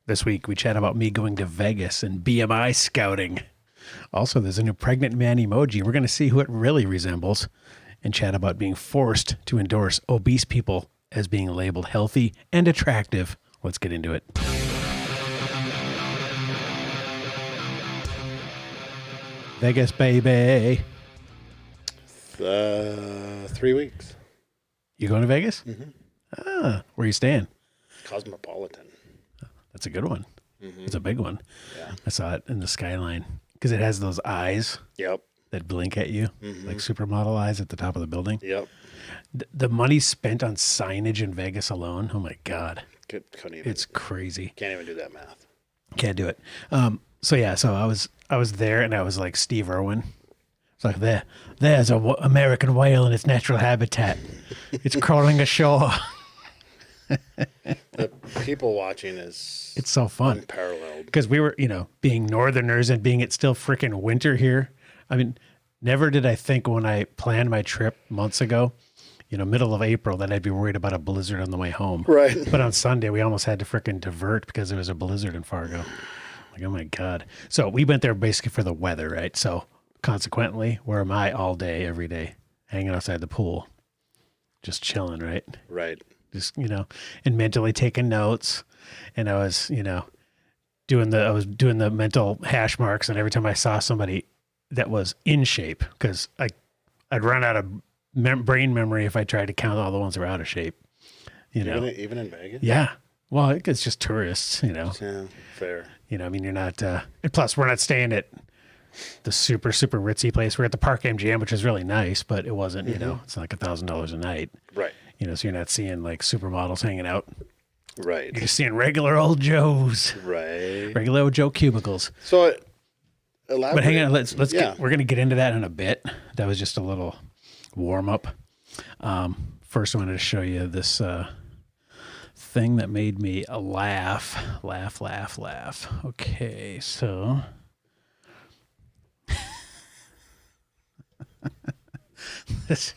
This week, we chat about me going to Vegas and BMI scouting. Also, there's a new pregnant man emoji. We're going to see who it really resembles and chat about being forced to endorse obese people as being labeled healthy and attractive. Let's get into it. Vegas, baby. 3 weeks. You going to Vegas? Mm-hmm. Ah, where you staying? Cosmopolitan. That's a good one. Mm-hmm. It's a big one. Yeah. I saw it in the skyline because it has those eyes Yep. that blink at you, like supermodel eyes at the top of the building. Yep. The money spent on signage in Vegas alone, oh my God. Couldn't even. It's crazy. Can't even do that math. Can't do it. So I was there and I was like Steve Irwin. It's like, there's a American whale in its natural habitat. It's crawling ashore. The people watching is It's so fun. unparalleled. Because we were, being Northerners and being it's still freaking winter here. I mean, never did I think when I planned my trip months ago, middle of April, that I'd be worried about a blizzard on the way home. Right. But on Sunday, we almost had to freaking divert because there was a blizzard in Fargo. Like, oh my God. So we went there basically for the weather, right? So consequently, where am I all day, every day? Hanging outside the pool, just chilling, right? Right. Just, and mentally taking notes. And I was, doing the mental hash marks. And every time I saw somebody that was in shape, because I'd run out of brain memory if I tried to count all the ones that were out of shape, Even in Vegas? Yeah. Well, it's just tourists, Yeah, fair. you're not, and plus we're not staying at the super, super ritzy place. We're at the Park MGM, which is really nice, but it wasn't, it's like $1,000 a night. Right. So you're not seeing like supermodels hanging out. Right. You're just seeing regular old Joes, Right. regular old Joe cubicles. So, elaborate. But hang on, let's Yeah. we're going to get into that in a bit. That was just a little warm up. First, I wanted to show you this thing that made me laugh. Okay, so this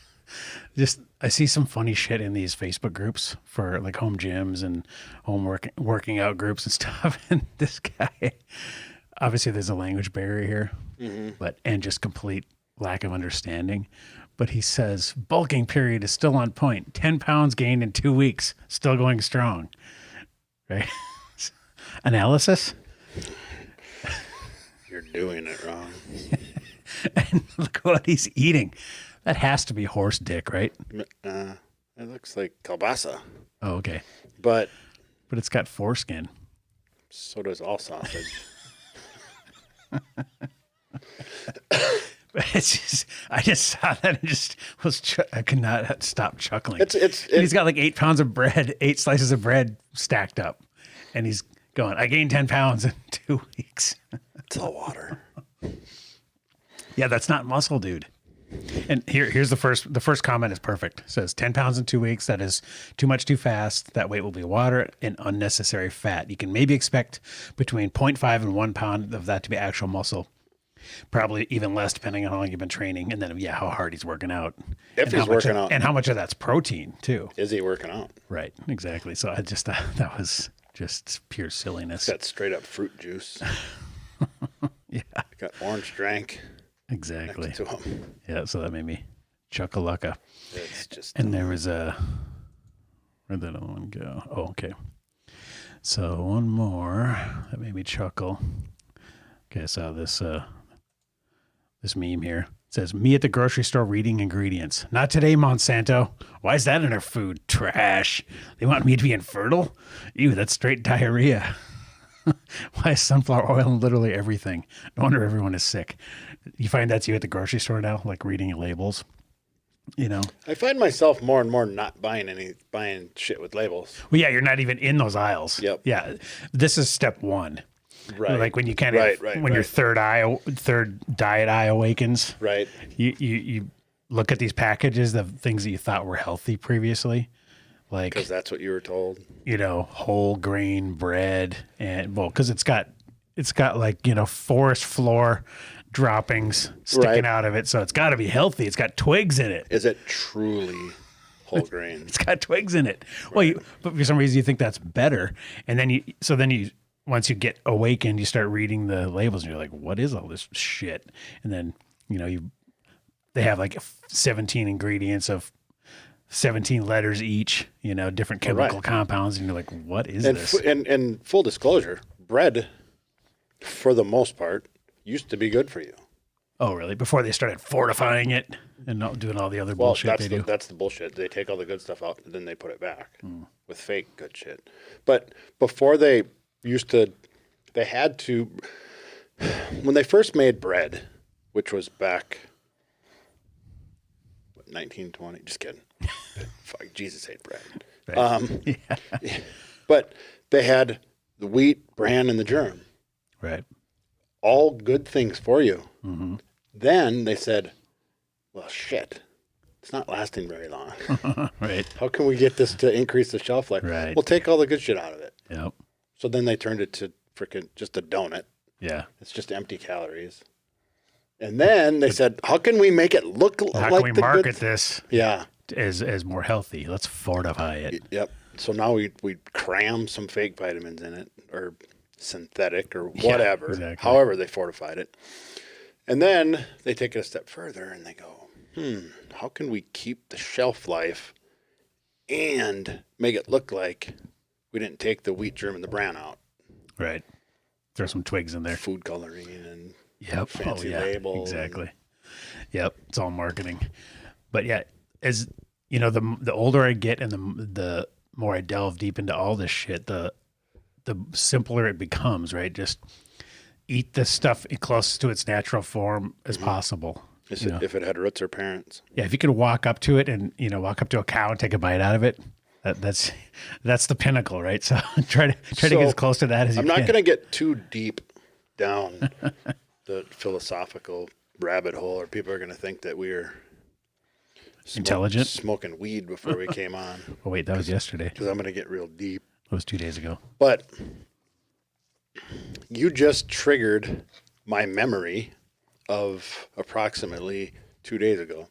just I see some funny shit in these Facebook groups for like home gyms and home working out groups and stuff. And this guy, obviously, there's a language barrier here, and just complete lack of understanding. But he says bulking period is still on point. 10 pounds gained in 2 weeks, still going strong. Right? Analysis. You're doing it wrong. And look what he's eating. That has to be horse dick, right? It looks like kielbasa, Oh, okay. but But it's got foreskin. so does all sausage. It's just, I just saw that and just I could not stop chuckling. And he's got like 8 pounds of bread, 8 slices of bread stacked up. And he's going, I gained 10 pounds in 2 weeks. It's all water. Yeah, that's not muscle, dude. And here's the first comment is perfect. It says 10 pounds in 2 weeks. That is too much too fast. That weight will be water and unnecessary fat. You can maybe expect between 0.5 and 1 pound of that to be actual muscle. Probably even less depending on how long you've been training. And then, how hard he's working out. If he's working out. And how much of that's protein, too. Is he working out? Right, exactly. So I just thought that was just pure silliness. It's got straight up fruit juice. Yeah. Got orange drink. Exactly. Next to him. Yeah, so that made me chuck-a-lucka. It's just. And there was where'd that other one go? Oh, okay. So one more that made me chuckle. Okay, I saw this meme here. It says, me at the grocery store reading ingredients. Not today, Monsanto. Why is that in our food? Trash. They want me to be infertile? Ew, that's straight diarrhea. Why is sunflower oil in literally everything? No wonder everyone is sick. You find that's you at the grocery store now, like reading labels? I find myself more and more not buying shit with labels. Well, yeah, you're not even in those aisles. Yep. Yeah, this is step one. Right. Like when you kind of your third diet eye awakens. Right. You look at these packages of things that you thought were healthy previously, like because that's what you were told. Whole grain bread, and because it's got like forest floor droppings sticking out of it, so it's got to be healthy. It's got twigs in it. Is it truly whole grain? It's got twigs in it. Right. Well, but for some reason you think that's better, and then you once you get awakened, you start reading the labels and you're like, what is all this shit? And then, they have like 17 ingredients of 17 letters each, different chemical compounds. And you're like, what is this? And full disclosure, bread, for the most part, used to be good for you. Oh, really? Before they started fortifying it and not doing all the other bullshit they do? That's the bullshit. They take all the good stuff out and then they put it back with fake good shit. But before they had to, when they first made bread, which was back, 1920? Just kidding. Fuck, Jesus ate bread. Right. But they had the wheat, bran, and the germ. Right. All good things for you. Mm-hmm. Then they said, well, shit, it's not lasting very long. Right. How can we get this to increase the shelf life? Right. We'll take all the good shit out of it. Yep. So then they turned it to freaking just a donut. Yeah. It's just empty calories. And then they said, how can we make it look like the good? How can we market this Yeah. as more healthy? Let's fortify it. Yep. So now we cram some fake vitamins in it, or synthetic, or whatever. Yeah, exactly. However they fortified it. And then they take it a step further and they go, how can we keep the shelf life and make it look like we didn't take the wheat, germ, and the bran out? Right. Throw some twigs in there. Food coloring and fancy labels. Exactly. Yep. It's all marketing. But yeah, as the older I get and the more I delve deep into all this shit, the simpler it becomes, right? Just eat this stuff close to its natural form as possible. If it had roots or parents. Yeah, if you could walk up to it and walk up to a cow and take a bite out of it, that's the pinnacle, right? So try to get as close to that as you can. I'm not going to get too deep down the philosophical rabbit hole, or people are going to think that we're intelligent, smoking weed before we came on. Oh wait, that was yesterday. Because I'm going to get real deep. It was 2 days ago. But you just triggered my memory of approximately 2 days ago.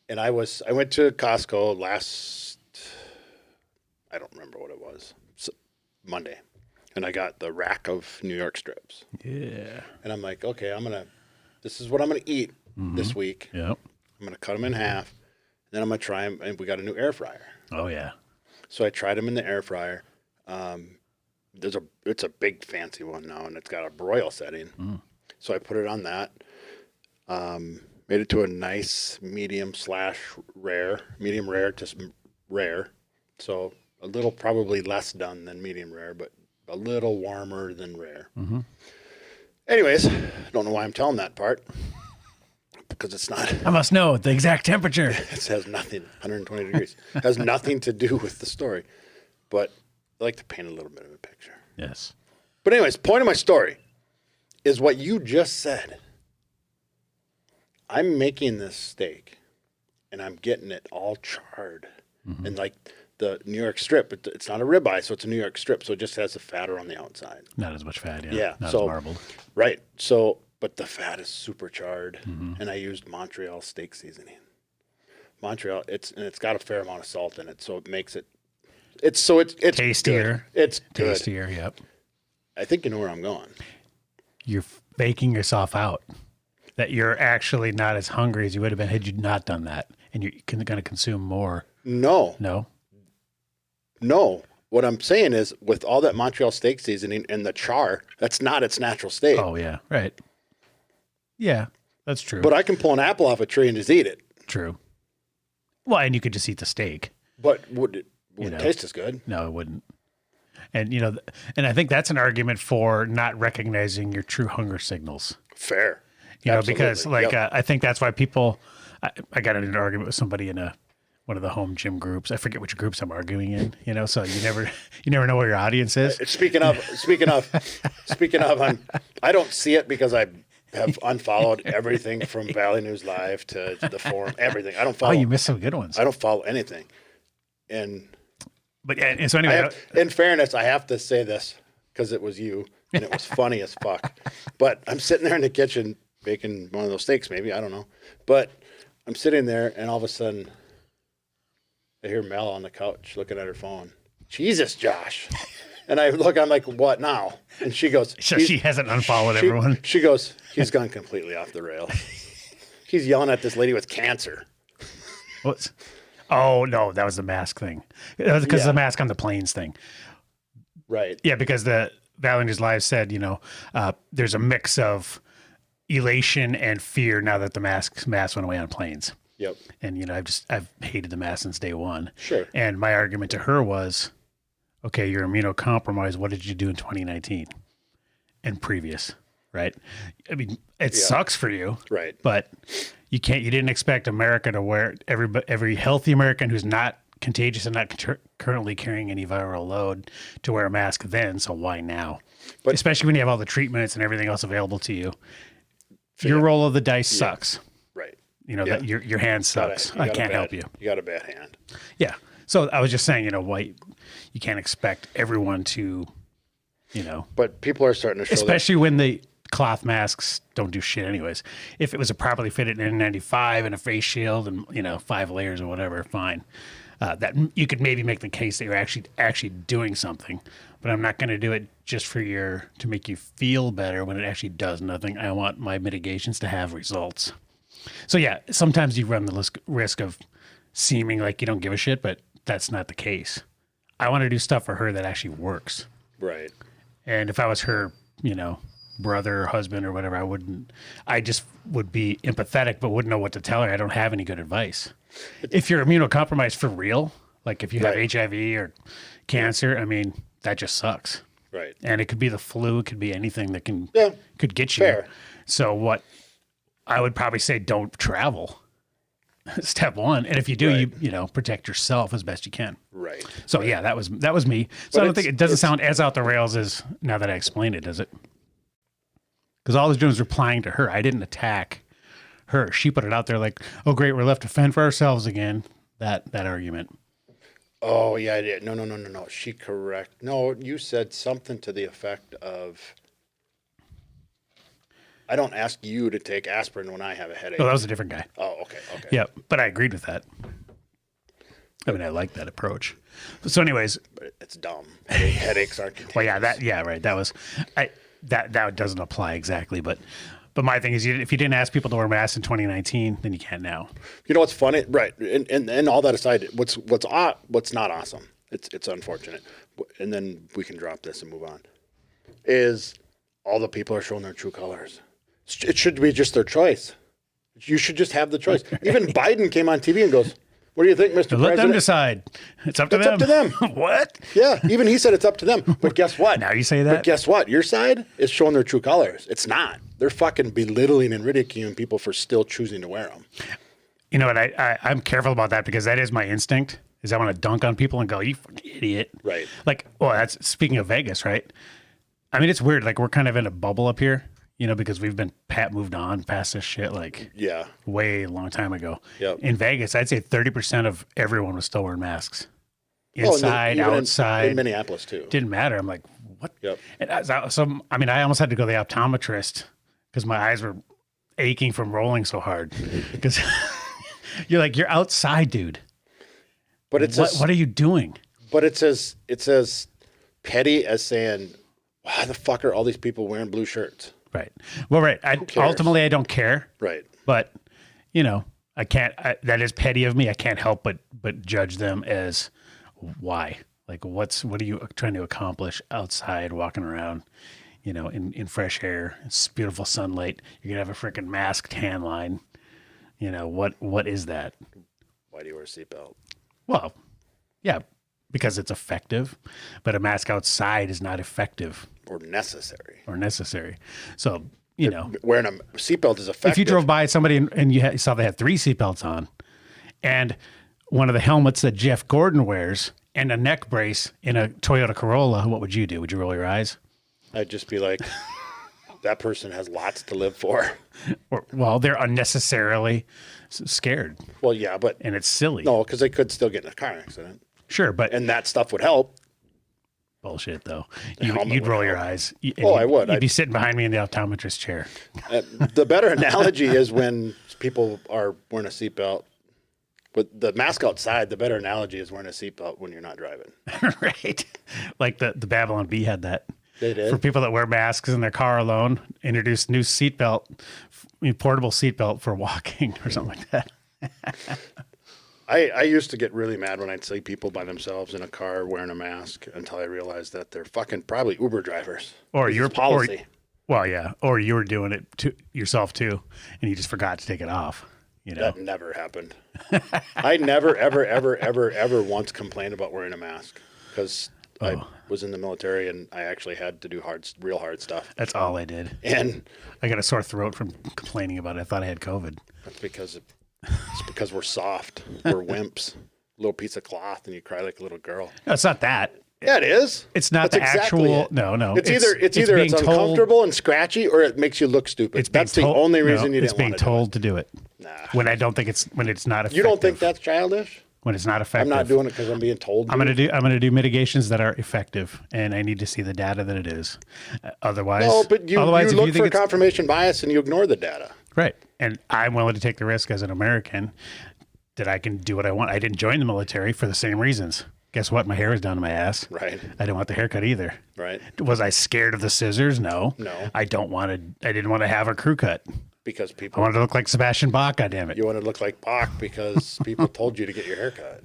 And I went to Costco I don't remember what it was, Monday. And I got the rack of New York strips. Yeah. And I'm like, okay, this is what I'm going to eat this week. Yep. I'm going to cut them in half. And then I'm going to try them. And we got a new air fryer. Oh, yeah. So I tried them in the air fryer. It's a big fancy one now, and it's got a broil setting. So I put it on that. Made it to a nice medium rare to rare. So a little probably less done than medium rare, but a little warmer than rare. Mm-hmm. Anyways, I don't know why I'm telling that part. Because it's not. I must know the exact temperature. It has nothing, 120 degrees. It has nothing to do with the story. But I like to paint a little bit of a picture. Yes. But anyways, point of my story is what you just said. I'm making this steak, and I'm getting it all charred. And like the New York strip, it's not a ribeye, so it's a New York strip, so it just has the fat around the outside. Not as much fat, yeah. Yeah. Not as marbled. Right. So, but the fat is super charred, and I used Montreal steak seasoning. Montreal, it's got a fair amount of salt in it, so it makes it's tastier. Good. It's good. Tastier, yep. I think you know where I'm going. You're faking yourself out. That you're actually not as hungry as you would have been had you not done that, and you're going to consume more. No. What I'm saying is, with all that Montreal steak seasoning and the char, that's not its natural state. Oh, yeah. Right. Yeah, that's true. But I can pull an apple off a tree and just eat it. True. Well, and you could just eat the steak. But would it taste as good? No, it wouldn't. And, and I think that's an argument for not recognizing your true hunger signals. Fair. Because I think that's why people, I got in an argument with somebody in one of the home gym groups. I forget which groups I'm arguing in, so you never know where your audience is. Speaking of, I don't see it because I have unfollowed everything from Valley News Live to the forum, everything. I don't follow. Oh, you missed some good ones. I don't follow anything. But so anyway. In fairness, I have to say this because it was you and it was funny as fuck. But I'm sitting there in the kitchen baking one of those steaks, maybe, I don't know. But I'm sitting there and all of a sudden I hear Mel on the couch looking at her phone. Jesus, Josh. And I look, I'm like, what now? And she goes, So she hasn't unfollowed everyone. She goes, he's gone completely off the rails. He's yelling at this lady with cancer. What's? Oh no, that was the mask thing. That was because the mask on the planes thing. Right. Yeah, because the Valenger's Live said, there's a mix of elation and fear now that the mask went away on planes. Yep. And I've hated the mask since day one. Sure. And my argument to her was, okay, you're immunocompromised. What did you do in 2019 and previous? Right. I mean, it sucks for you. Right. But you didn't expect America to wear every healthy American who's not contagious and not currently carrying any viral load to wear a mask then. So why now? But especially when you have all the treatments and everything else available to you. Your roll of the dice sucks. Right. That your hand sucks. I can't help you. You got a bad hand. Yeah. So I was just saying, why you can't expect everyone to, But people are starting to show especially when the cloth masks don't do shit anyways. If it was a properly fitted N95 and a face shield and 5 layers or whatever, fine. That you could maybe make the case that you're actually doing something, but I'm not going to do it just to make you feel better when it actually does nothing. I want my mitigations to have results. So yeah, sometimes you run the risk of seeming like you don't give a shit, but that's not the case. I want to do stuff for her that actually works. Right. And if I was her, brother or husband or whatever, I just would be empathetic, but wouldn't know what to tell her. I don't have any good advice. If you're immunocompromised for real, like if you have HIV or cancer, I mean, that just sucks. Right. And it could be the flu, it could be anything that could get you. Fair. So what I would probably say, don't travel. Step one. And if you do, you protect yourself as best you can. Right. So yeah, that was me. So I don't think it doesn't sound as out the rails as now that I explained it, does it? Because all I was doing was replying to her. I didn't attack her. She put it out there like, oh great, we're left to fend for ourselves again. That argument. Oh yeah, I did. No. She correct. No, you said something to the effect of, I don't ask you to take aspirin when I have a headache. Oh, that was a different guy. Oh, okay. Yeah, but I agreed with that. I mean, I like that approach. So anyways. But it's dumb. Headaches aren't contagious. Well, yeah, right. That was, that doesn't apply exactly, but my thing is, if you didn't ask people to wear masks in 2019, then you can now. You know what's funny, right? And all that aside, what's not awesome? It's unfortunate, and then we can drop this and move on. Is all the people are showing their true colors? It should be just their choice. You should just have the choice. Even Biden came on TV and goes, "What do you think, Mr. President?" Let them decide. It's up to them. It's up to them. What? Yeah, even he said it's up to them. But guess what? Now you say that? But guess what? Your side is showing their true colors. It's not. They're fucking belittling and ridiculing people for still choosing to wear them. You know what? I'm careful about that because that is my instinct. Is I want to dunk on people and go, "You fucking idiot!" Right. Like, well, that's speaking of Vegas, right? I mean, it's weird. Like, we're kind of in a bubble up here, because we've been moved on past this shit, like, way a long time ago. Yep. In Vegas, I'd say 30% of everyone was still wearing masks. Inside, outside. In Minneapolis, too. Didn't matter. I'm like, what? Yep. And I almost had to go to the optometrist because my eyes were aching from rolling so hard. Because you're outside, dude. But it's what are you doing? But it's as petty as saying, why the fuck are all these people wearing blue shirts? Right. Well, right. Ultimately, I don't care. Right. But, I can't. That is petty of me. I can't help but judge them as why. Like, what are you trying to accomplish outside, walking around, in fresh air, it's beautiful sunlight. You're gonna have a freaking mask tan line. What is that? Why do you wear a seatbelt? Well, yeah, because it's effective, but a mask outside is not effective or necessary. So, wearing a seatbelt is effective. If you drove by somebody and you saw they had 3 seatbelts on, and one of the helmets that Jeff Gordon wears and a neck brace in a Toyota Corolla, what would you do? Would you roll your eyes? I'd just be like, that person has lots to live for. Well, they're unnecessarily scared. Well, yeah, and it's silly. No, because they could still get in a car accident. Sure, and that stuff would help. Bullshit, though. You'd roll your eyes. I would. You'd be sitting behind me in the optometrist chair. The better analogy is when people are wearing a seatbelt But the mask outside, the better analogy is wearing a seatbelt when you're not driving. Right. Like the Babylon Bee had that. They did. For people that wear masks in their car alone, introduce new seatbelt, portable seatbelt for walking or something like that. I used to get really mad when I'd see people by themselves in a car wearing a mask until I realized that they're fucking probably Uber drivers. Or your policy. Well, yeah. Or you were doing it to yourself too, and you just forgot to take it off. You know, That never happened. I never, ever, ever, ever, ever once complained about wearing a mask because I was in the military and I actually had to do real hard stuff. that's all I did. And I got a sore throat from complaining about it. I thought I had COVID. that's because we're soft. We're wimps. A little piece of cloth and you cry like a little girl. No, it's not that. Yeah, it is. It's not That's the exactly actual. it. No. It's either being it's told- uncomfortable and scratchy or it makes you look stupid. That's the only reason you it's didn't being want to told to do it. Nah. When I don't think when it's not effective. You don't think that's childish? when it's not effective? I'm not doing it because I'm being told. I'm gonna do mitigations that are effective, and I need to see the data that it is. Otherwise, No, but you otherwise, if look you think for it's confirmation bias and you ignore the data. right, and I'm willing to take the risk as an American that I can do what I want. I didn't join the military for the same reasons. Guess what? My hair was down to my ass. Right. I didn't want the haircut either. Right. Was I scared of the scissors? No. No. I didn't want to have a crew cut. Because I people, wanted to look like Sebastian Bach. God damn it. you want to look like Bach because people told you to get your hair cut.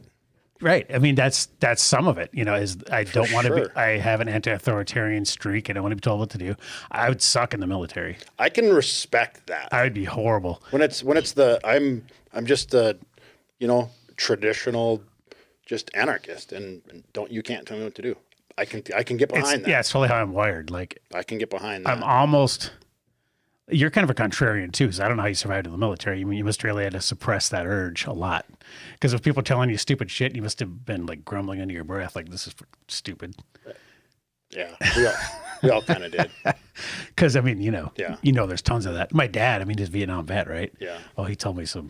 Right. I mean, that's some of it, is I don't want to be, sure. I have an anti-authoritarian streak. I don't want to be told what to do. I would suck in the military. I can respect that. I would be horrible. When it's I'm just the, traditional, just anarchist, and you can't tell me what to do. I can get behind that. Yeah, it's totally how I'm wired. Like I can get behind that. You're kind of a contrarian too, because I don't know how you survived in the military. I mean, you must really had to suppress that urge a lot. Because if people telling you stupid shit, you must have been like grumbling under your breath, like this is stupid. Yeah, we all kind of did. Because I mean, Yeah. There's tons of that. My dad, I mean, he's Vietnam vet, right? Yeah. Oh, he told me some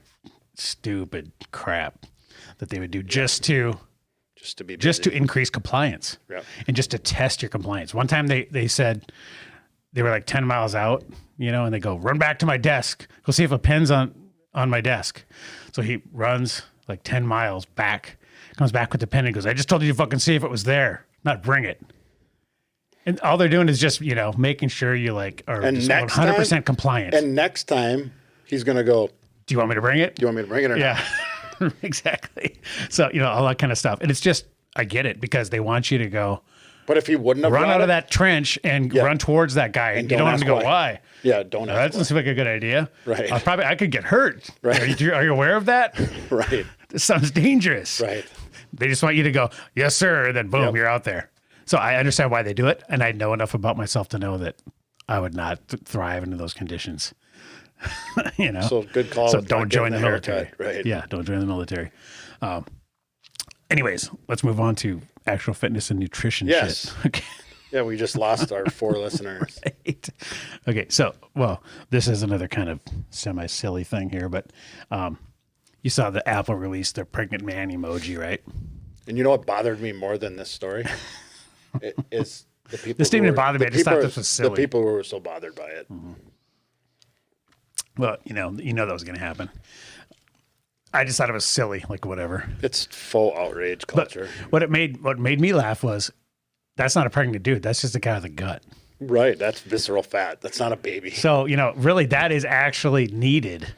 stupid crap that they would do just to increase compliance, Yeah. and just to test your compliance. One time they said they were like 10 miles out, and they go, run back to my desk. Go see if a pen's on my desk. So he runs like 10 miles back, comes back with the pen and goes, I just told you to fucking see if it was there, not bring it. And all they're doing is just, making sure you are And just next 100% time- compliant. And next time he's gonna go, Do you want me to bring it? do you want me to bring it or not? Yeah, exactly. So, all that kind of stuff. And it's just, I get it because they want you to go But if he wouldn't have run brought out of it- that trench and run towards that guy. And You don't don't want him ask to go, why? Yeah, don't That ask doesn't seem like a good idea. Right. I could get hurt. Right. Are you aware of that? why. Right. This sounds dangerous. Right. They just want you to go, yes, sir. And then boom, Yep. you're out there. So I understand why they do it. And I know enough about myself to know that I would not thrive under those conditions. So good call. So with don't not join the getting military. haircut. Right. Yeah, don't join the military. Anyways, let's move on to actual fitness and nutrition Yes. shit. Okay. Yeah, we just lost our 4 listeners. Right. Okay, so, this is another kind of semi-silly thing here, but you saw that Apple released their pregnant man emoji, right? And you know what bothered me more than this story? It is the people. This didn't even bother me. I just thought this was silly. The people who were so bothered by it. Well, you know that was going to happen. I just thought it was silly, like whatever. It's full outrage culture. What made me laugh was that's not a pregnant dude. That's just a guy with a gut. Right. That's visceral fat. That's not a baby. So, really that is actually needed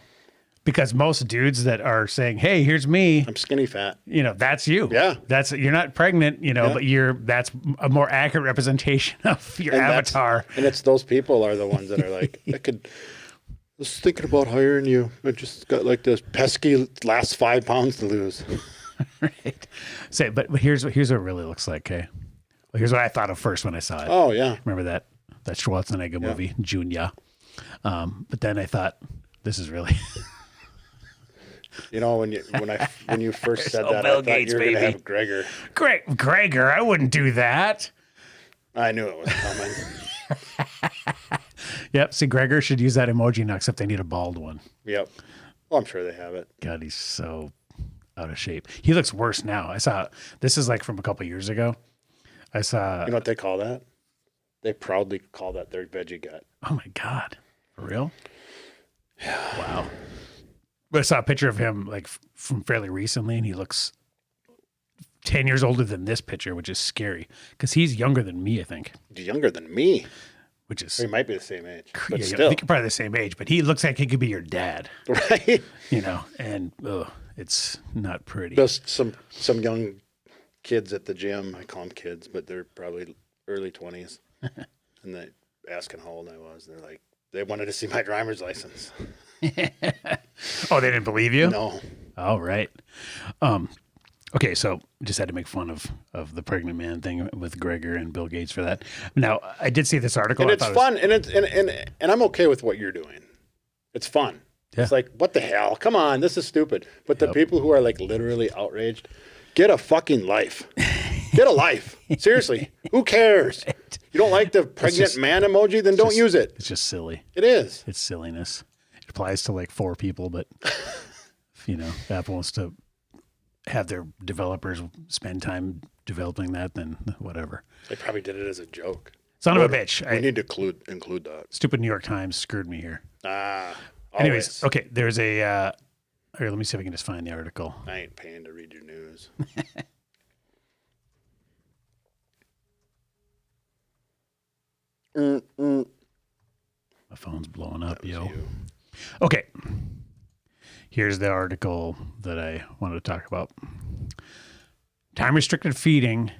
because most dudes that are saying, hey, here's me, I'm skinny fat. that's you. Yeah. You're not pregnant, but that's a more accurate representation of your And avatar. And it's those people are the ones that are like, I was thinking about hiring you. I just got like this pesky last 5 pounds to lose. Right. Say, but here's what it really looks like, okay? Well, here's what I thought of first when I saw it. Oh, yeah. Remember that Schwarzenegger movie, Junior? But then I thought, this is really... When you first said no that, Bill I thought Gates, you were going to baby. have Gregor. Gregor, I wouldn't do that. I knew it was coming. Yep. See, Gregor should use that emoji now, except they need a bald one. Yep. Well, I'm sure they have it. God, he's so out of shape. He looks worse now. This is like from a couple years ago. I saw. You know what they call that? They proudly call that their veggie gut. Oh my God. For real? Yeah. Wow. But I saw a picture of him like from fairly recently, and he looks 10 years older than this picture, which is scary because he's younger than me, I think. He's younger than me. Which is, Or he might be the same age, but yeah, still. I think you're probably the same age, but he looks like he could be your dad, Right? you know, and it's not pretty. There's some young kids at the gym. I call them kids, but they're probably early 20s. And they asking how old I was. They're like, they wanted to see my driver's license. Oh, they didn't believe you? No. Oh, right. Okay, so just had to make fun of the pregnant man thing with Gregor and Bill Gates for that. Now, I did see this article. And it's fun, and I'm okay with what you're doing. It's fun. Yeah. It's like, what the hell? Come on, this is stupid. But the people who are like literally outraged, get a fucking life. Get a life. Seriously. Who cares? You don't like the pregnant man emoji? Then don't use it. It's just silly. It is. It's silliness. It applies to like 4 people, but if, Apple wants to have their developers spend time developing that, then whatever. They probably did it as a joke. Son of a bitch. We need to include that. Stupid New York Times screwed me here. Always. Anyways, okay, there's a here, let me see if I can just find the article. I ain't paying to read your news. My phone's blowing up, yo. You. Okay. Here's the article that I wanted to talk about. Time restricted feeding,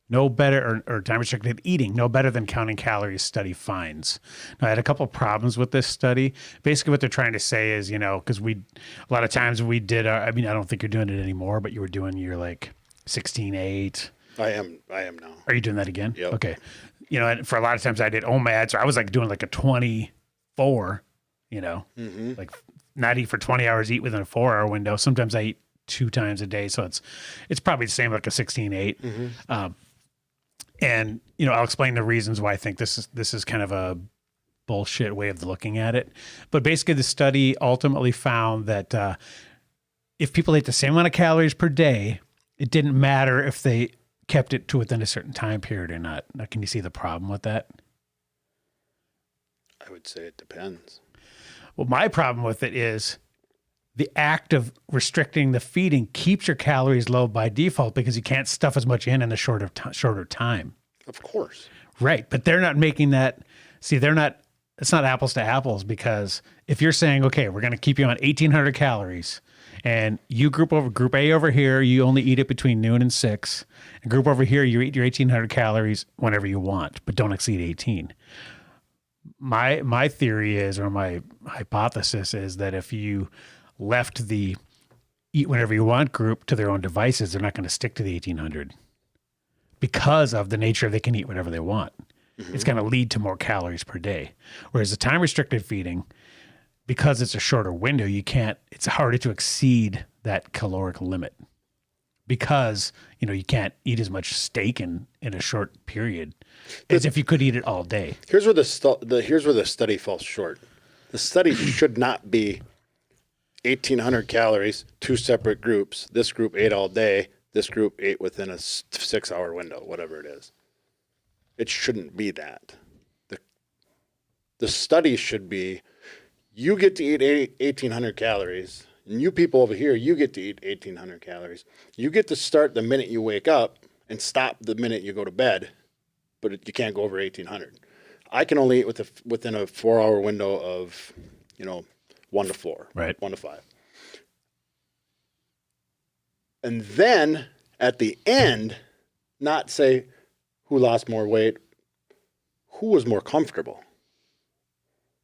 no better, or time restricted eating, no better than counting calories, study finds. Now, I had a couple of problems with this study. Basically, what they're trying to say is, because a lot of times we did, I don't think you're doing it anymore, but you were doing your like 16-8. I am now. Are you doing that again? Yep. Okay. And for a lot of times I did OMAD, so I was like doing like a 24, like not eat for 20 hours, eat within a 4-hour window. Sometimes I eat 2 times a day. So it's probably the same, like a 16-8. And, I'll explain the reasons why I think this is kind of a bullshit way of looking at it. But basically the study ultimately found that if people ate the same amount of calories per day, it didn't matter if they kept it to within a certain time period or not. Now, can you see the problem with that? I would say it depends. Well, my problem with it is the act of restricting the feeding keeps your calories low by default because you can't stuff as much in a shorter time. Of course. Right. But they're not making that. See, it's not apples to apples, because if you're saying, okay, we're going to keep you on 1,800 calories and you group A over here, you only eat it between noon and 6. And group over here, you eat your 1,800 calories whenever you want, but don't exceed 18. My theory is, or my hypothesis is, that if you left the eat whenever you want group to their own devices, they're not going to stick to the 1,800 because of the nature of they can eat whatever they want. Mm-hmm. It's going to lead to more calories per day. Whereas the time restricted feeding, because it's a shorter window, it's harder to exceed that caloric limit because, you can't eat as much steak in a short period as if you could eat it all day. Here's where the study falls short. The study should not be 1,800 calories, 2 separate groups. This group ate all day. This group ate within a 6-hour window, whatever it is. It shouldn't be that. The study should be, you get to eat 1,800 calories, and you people over here, you get to eat 1,800 calories. You get to start the minute you wake up and stop the minute you go to bed, but you can't go over 1,800. I can only eat within a 4-hour window of, 1 to 4, right? 1 to 5. And then at the end, not say who lost more weight, who was more comfortable.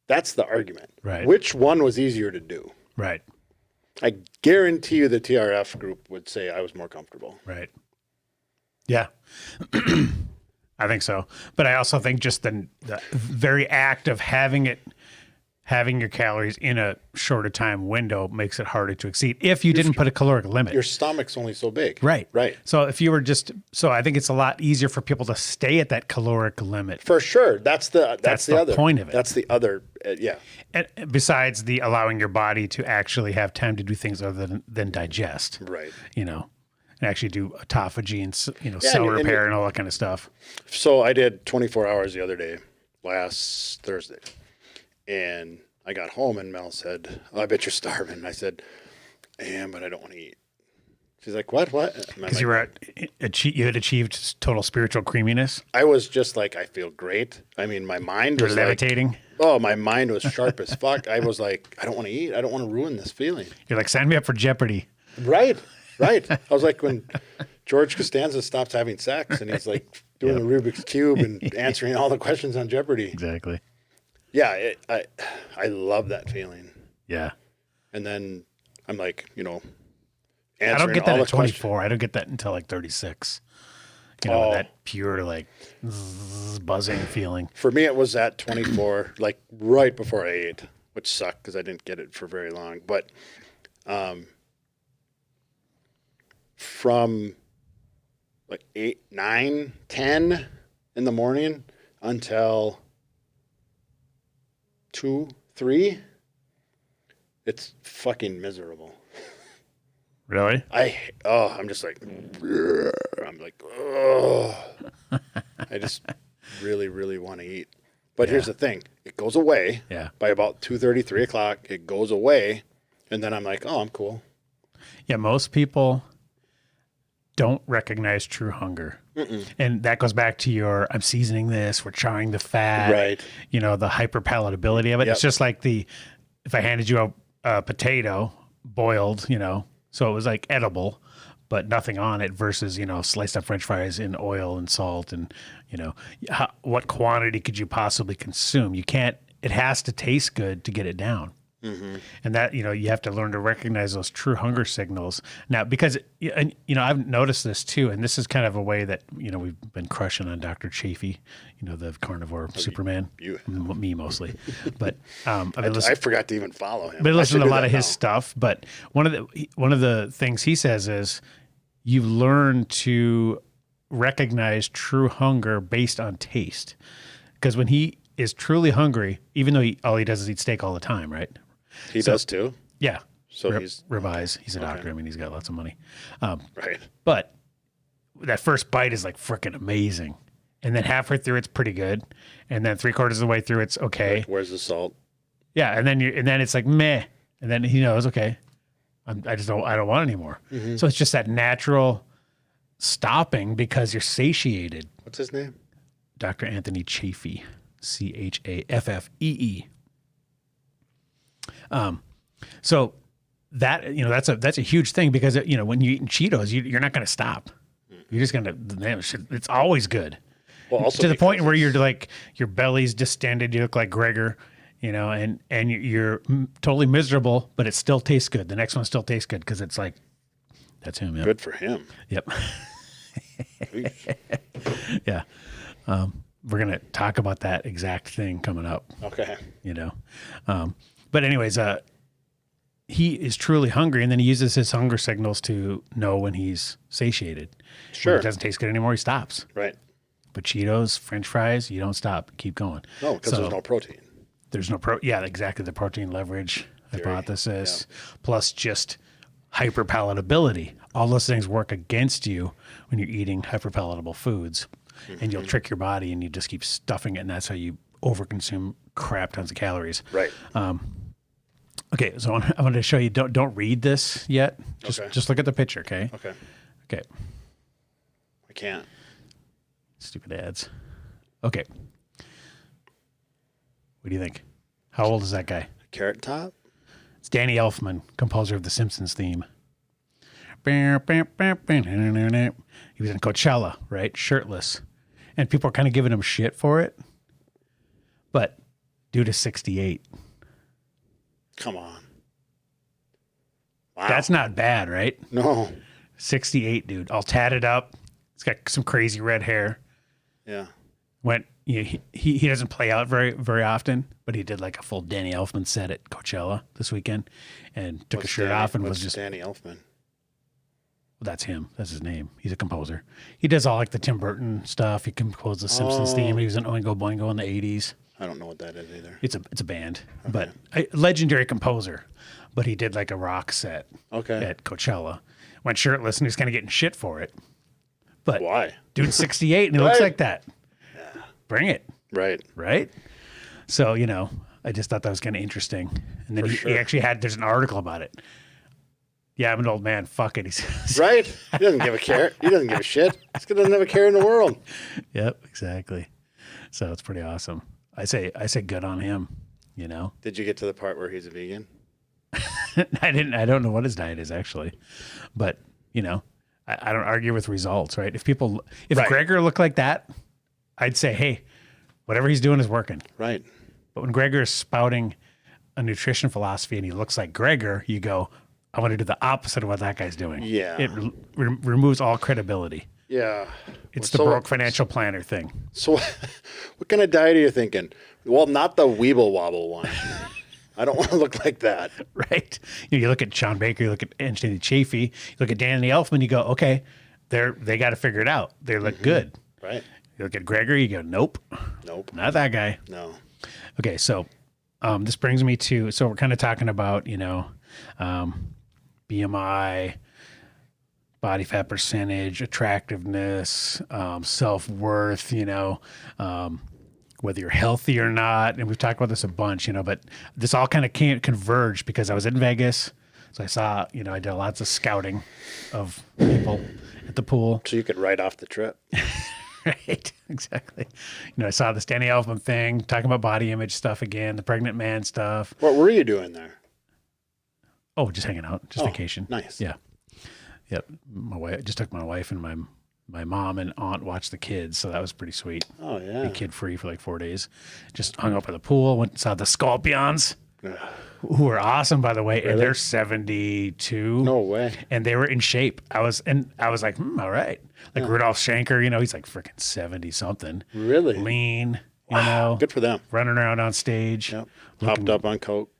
That's the argument. Right. Which one was easier to do? Right. I guarantee you the TRF group would say I was more comfortable. Right. Yeah. I think so. But I also think just the very act of having your calories in a shorter time window makes it harder to exceed if you didn't put a caloric limit. Your stomach's only so big. Right. Right. So if you were so I think it's a lot easier for people to stay at that caloric limit. For sure. That's the other point of it. That's the other, yeah. And besides the allowing your body to actually have time to do things other than digest. Right. And actually do autophagy and, cell repair and all that kind of stuff. So I did 24 hours the other day, last Thursday. And I got home and Mel said, "Oh, I bet you're starving." I said, "I am, but I don't want to eat." She's like, "What? Because you had achieved total spiritual creaminess. I was just like, I feel great. I mean, my mind You're was levitating. like, oh, my mind was sharp as fuck. I was like, I don't want to eat. I don't want to ruin this feeling. You're like, sign me up for Jeopardy. Right. I was like when George Costanza stops having sex and he's like doing the Rubik's Cube and answering all the questions on Jeopardy. Exactly. Yeah, I love that feeling. Yeah. And then I'm like, I don't answering get that all at the 24. I don't get that until like 36. That pure like buzzing feeling. For me, it was at 24, like right before I ate, which sucked because I didn't get it for very long. But from like 8, 9, 10 in the morning until 2, 3, it's fucking miserable. Really? I'm just like, oh. I just really, really want to eat. But here's the thing. It goes away. Yeah. By about 2:30, 3 o'clock, it goes away. And then I'm like, oh, I'm cool. Yeah, most people don't recognize true hunger. And that goes back to I'm seasoning this, we're charring the fat. Right. The hyperpalatability of it. Yep. It's just like if I handed you a potato boiled, so it was like edible, but nothing on it versus, sliced up French fries in oil and salt and, what quantity could you possibly consume? It has to taste good to get it down. Mm-hmm. And that, you have to learn to recognize those true hunger signals now because, I've noticed this too. And this is kind of a way that, we've been crushing on Dr. Chafee, the carnivore Superman, me mostly, but, I forgot to even follow him. But I listen to a lot of his stuff. But one of the things he says is you learn to recognize true hunger based on taste. Because when he is truly hungry, even though all he does is eat steak all the time, right? He does too? Yeah. So he's ribeyes. He's a doctor. I mean, he's got lots of money. right. But that first bite is like freaking amazing. And then halfway through, it's pretty good. And then 3/4 of the way through, it's okay. Like, where's the salt? Yeah. And then it's like meh. And then he knows, okay, I don't want any more. Mm-hmm. So it's just that natural stopping because you're satiated. What's his name? Dr. Anthony Chafee, Chaffee. So that, that's a huge thing because, when you're eating Cheetos, you're not going to stop. You're just going to, it's always good. Well, also to the point where you're like, your belly's distended, you look like Gregor, and you're totally miserable, but it still tastes good. The next one still tastes good because it's like, that's him. Yep. Good for him. Yep. Yeah. We're going to talk about that exact thing coming up. Okay. But anyways, he is truly hungry, and then he uses his hunger signals to know when he's satiated. Sure. When it doesn't taste good anymore, he stops. Right. But Cheetos, French fries, you don't stop. Keep going. No, because there's no protein. There's no yeah, exactly. The protein leverage hypothesis, plus just hyperpalatability. All those things work against you when you're eating hyperpalatable foods. Mm-hmm. And you'll trick your body and you just keep stuffing it, and that's how you overconsume crap tons of calories. Right. Okay, so I wanted to show you. Don't read this yet. Just look at the picture, okay? Okay. I can't. Stupid ads. Okay. What do you think? How old is that guy? Carrot Top? It's Danny Elfman, composer of the Simpsons theme. He was in Coachella, right? Shirtless. And people are kind of giving him shit for it. But dude is 68. Come on. Wow. That's not bad, right? No. 68, dude. All tatted up. He's got some crazy red hair. Yeah. He doesn't play out very, very often, but he did like a full Danny Elfman set at Coachella this weekend and took a shirt off and was just... Danny Elfman? Well, that's him. That's his name. He's a composer. He does all like the Tim Burton stuff. He composed the Simpsons theme. He was in Oingo Boingo in the 80s. I don't know what that is either. It's a band, but a legendary composer. But he did like a rock set at Coachella. Went shirtless and he's kind of getting shit for it. But why? Dude's 68 and he looks like that. Yeah. Bring it. Right. Right? So, I just thought that was kind of interesting. And then For he sure. actually there's an article about it. Yeah, I'm an old man. Fuck it. He says. Right? He doesn't give a care. He doesn't give a shit. He's going to have a care in the world. Yep, exactly. So it's pretty awesome. I say good on him, you know. Did you get to the part where he's a vegan? I don't know what his diet is actually. But, you know, I don't argue with results, right? If Right. Gregor looked like that, I'd say, hey, whatever he's doing is working. Right. But when Gregor is spouting a nutrition philosophy and he looks like Gregor, you go, I want to do the opposite of what that guy's doing. Yeah. It removes all credibility. Yeah. It's the broke financial planner thing. So what kind of diet are you thinking? Well, not the Weeble Wobble one. I don't want to look like that. Right. You look at Sean Baker, you look at Anthony Chafee, you look at Danny Elfman, you go, okay, they got to figure it out. They look good. Right. You look at Gregory, you go, nope, not that guy. No. Okay, so this brings me to, so we're kind of talking about, BMI, body fat percentage, attractiveness, self-worth, whether you're healthy or not. And we've talked about this a bunch, but this all kind of can't converge because I was in Vegas. So I saw, I did lots of scouting of people at the pool. So you could write off the trip. Right, exactly. I saw this Danny Elfman thing, talking about body image stuff again, the pregnant man stuff. What were you doing there? Oh, just hanging out, just vacation. Nice. Yeah. Yep. My wife just took my wife and my mom and aunt watched the kids, so that was pretty sweet. Oh yeah. Be kid free for like 4 days. Just hung out by the pool, went and saw the Scorpions, who are awesome, by the way. Really? And they're 72. No way. And they were in shape. I was like, all right. Like Rudolph Schenker, he's like freaking 70 something. Really? Lean, Good for them. running around on stage. Yep. Hopped up on coke.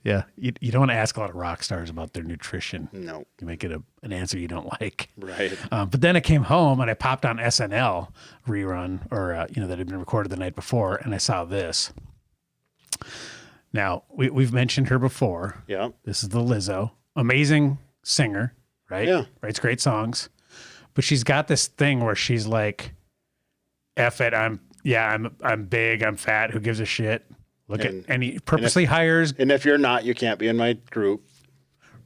Yeah. You don't want to ask a lot of rock stars about their nutrition. No. You make it an answer you don't like. Right. But then I came home and I popped on SNL rerun or, that had been recorded the night before. And I saw this. Now we've mentioned her before. Yeah. This is the Lizzo, amazing singer, right? Yeah. Writes great songs, but she's got this thing where she's like, F it. I'm big. I'm fat. Who gives a shit? And he purposely hires. And if you're not, you can't be in my group.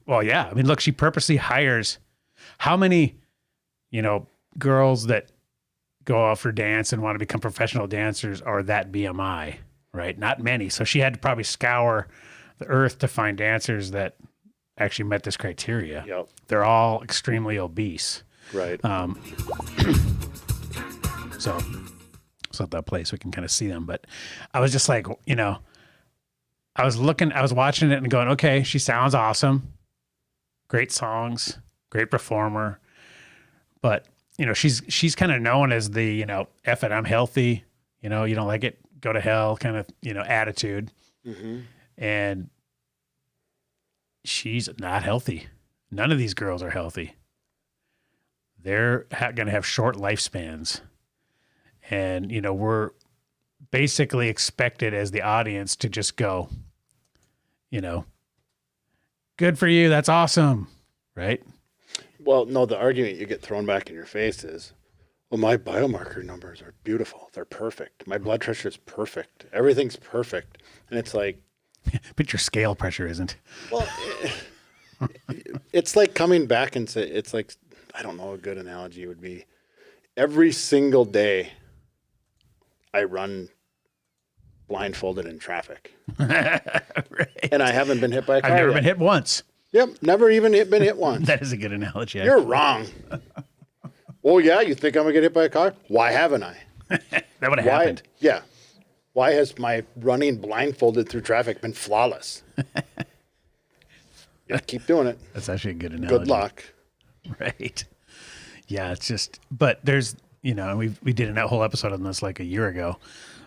Well, yeah. I mean, look, she purposely hires how many, girls that go out for dance and want to become professional dancers are that BMI, right? Not many. So she had to probably scour the earth to find dancers that actually met this criteria. Yep. They're all extremely obese. Right. So it's not that place. We can kind of see them. But I was just like, I was watching it and going, okay, she sounds awesome. Great songs, great performer. But, she's kind of known as the, F it, I'm healthy. You don't like it, go to hell kind of, attitude. Mm-hmm. And she's not healthy. None of these girls are healthy. They're going to have short lifespans. And, we're basically expected as the audience to just go, good for you. That's awesome. Right? Well, no, the argument you get thrown back in your face is, well, my biomarker numbers are beautiful. They're perfect. My blood pressure is perfect. Everything's perfect. And it's like, but your scale pressure isn't. well, it's like coming back and say, it's like, I don't know, a good analogy would be every single day I run blindfolded in traffic. Right. And I haven't been hit by a car I've never yet. been hit once. Yep, never even been hit once. That is a good analogy. You're wrong. Oh, yeah, you think I'm going to get hit by a car? Why haven't I? That would have happened. Yeah. Why has my running blindfolded through traffic been flawless? Yeah, keep doing it. That's actually a good analogy. Good luck. Right. Yeah, it's just, but there's, we did a whole episode on this like a year ago,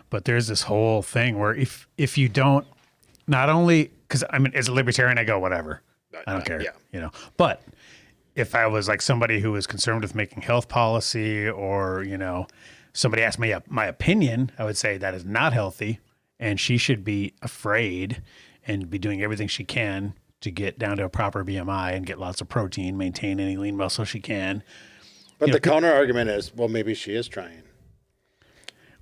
but there's this whole thing where if you don't, not only, because I mean, as a libertarian, I go, whatever. I don't care. Yeah. But if I was like somebody who was concerned with making health policy or, somebody asked me my opinion, I would say that is not healthy and she should be afraid and be doing everything she can to get down to a proper BMI and get lots of protein, maintain any lean muscle she can. But the counter argument is, well, maybe she is trying.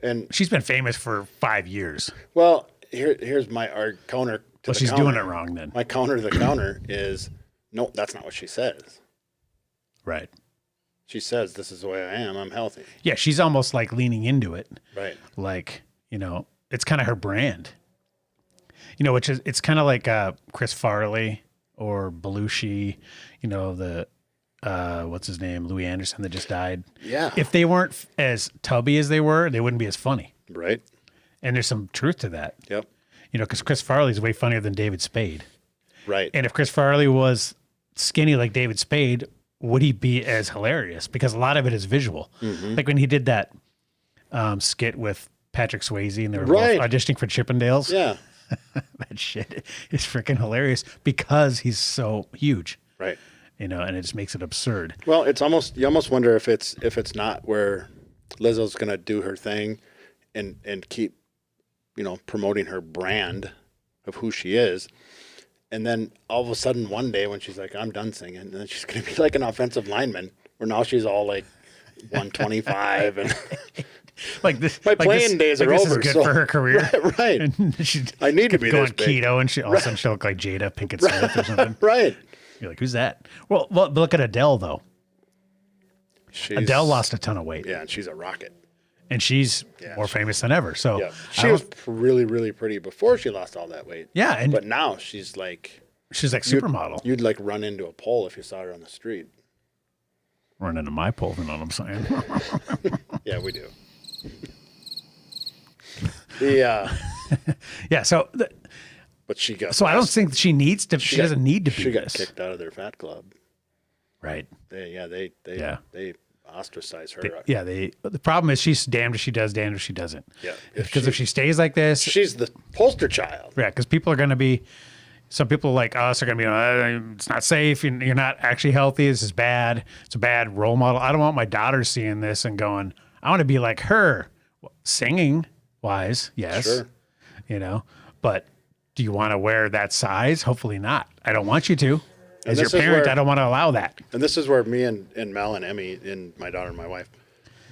And She's been famous for 5 years. well, here's my counter to Well, the she's counter. doing it wrong then. My counter to the counter is, no, that's not what she says. Right. She says, this is the way I am. I'm healthy. Yeah, she's almost like leaning into it. Right. Like, it's kind of her brand. Which is, it's kind of like Chris Farley or Belushi, the what's his name, Louis Anderson that just died. Yeah. If they weren't as tubby as they were, they wouldn't be as funny. Right. And there's some truth to that. Yep. Because Chris Farley's way funnier than David Spade. Right. And if Chris Farley was skinny like David Spade, would he be as hilarious? Because a lot of it is visual. Mm-hmm. Like when he did that skit with Patrick Swayze and they were Right. both auditioning for Chippendales. Yeah. That shit is freaking hilarious because he's so huge. Right. And it just makes it absurd. Well, you almost wonder if it's not where Lizzo's going to do her thing and keep, promoting her brand of who she is. And then all of a sudden one day when she's like, I'm done singing, and then she's going to be like an offensive lineman where now she's all like 125 and Like this, my playing days are this over. Is good for her career, right? And she I need to be go this on big. keto, and she all of a sudden she'll look like Jada Pinkett Smith or something. Right. You're like, who's that? Well, look at Adele though. Adele lost a ton of weight. Yeah, and she's a rocket. And she's more famous than ever. So Yeah, she was really, really pretty before she lost all that weight. Yeah, but now she's like supermodel. You'd like run into a pole if you saw her on the street. Run into my pole, you know what I'm saying? Yeah, we do. Yeah. So. But she got. So I don't think she needs to. She doesn't need to be. She got this. kicked out of their fat club. Right. They ostracize her. The problem is she's damned if she does, damned if she doesn't. Yeah. Because if she stays like this, she's the poster child. Yeah. Because people are going to be. Some people like us are going to be, it's not safe. You're not actually healthy. This is bad. It's a bad role model. I don't want my daughter seeing this and going, I want to be like her. Singing wise, yes. Sure. But do you want to wear that size? Hopefully not. I don't want you to. As your this is parent, where- I don't want to allow that. And this is where me and Mel and Emmy and my daughter and my wife,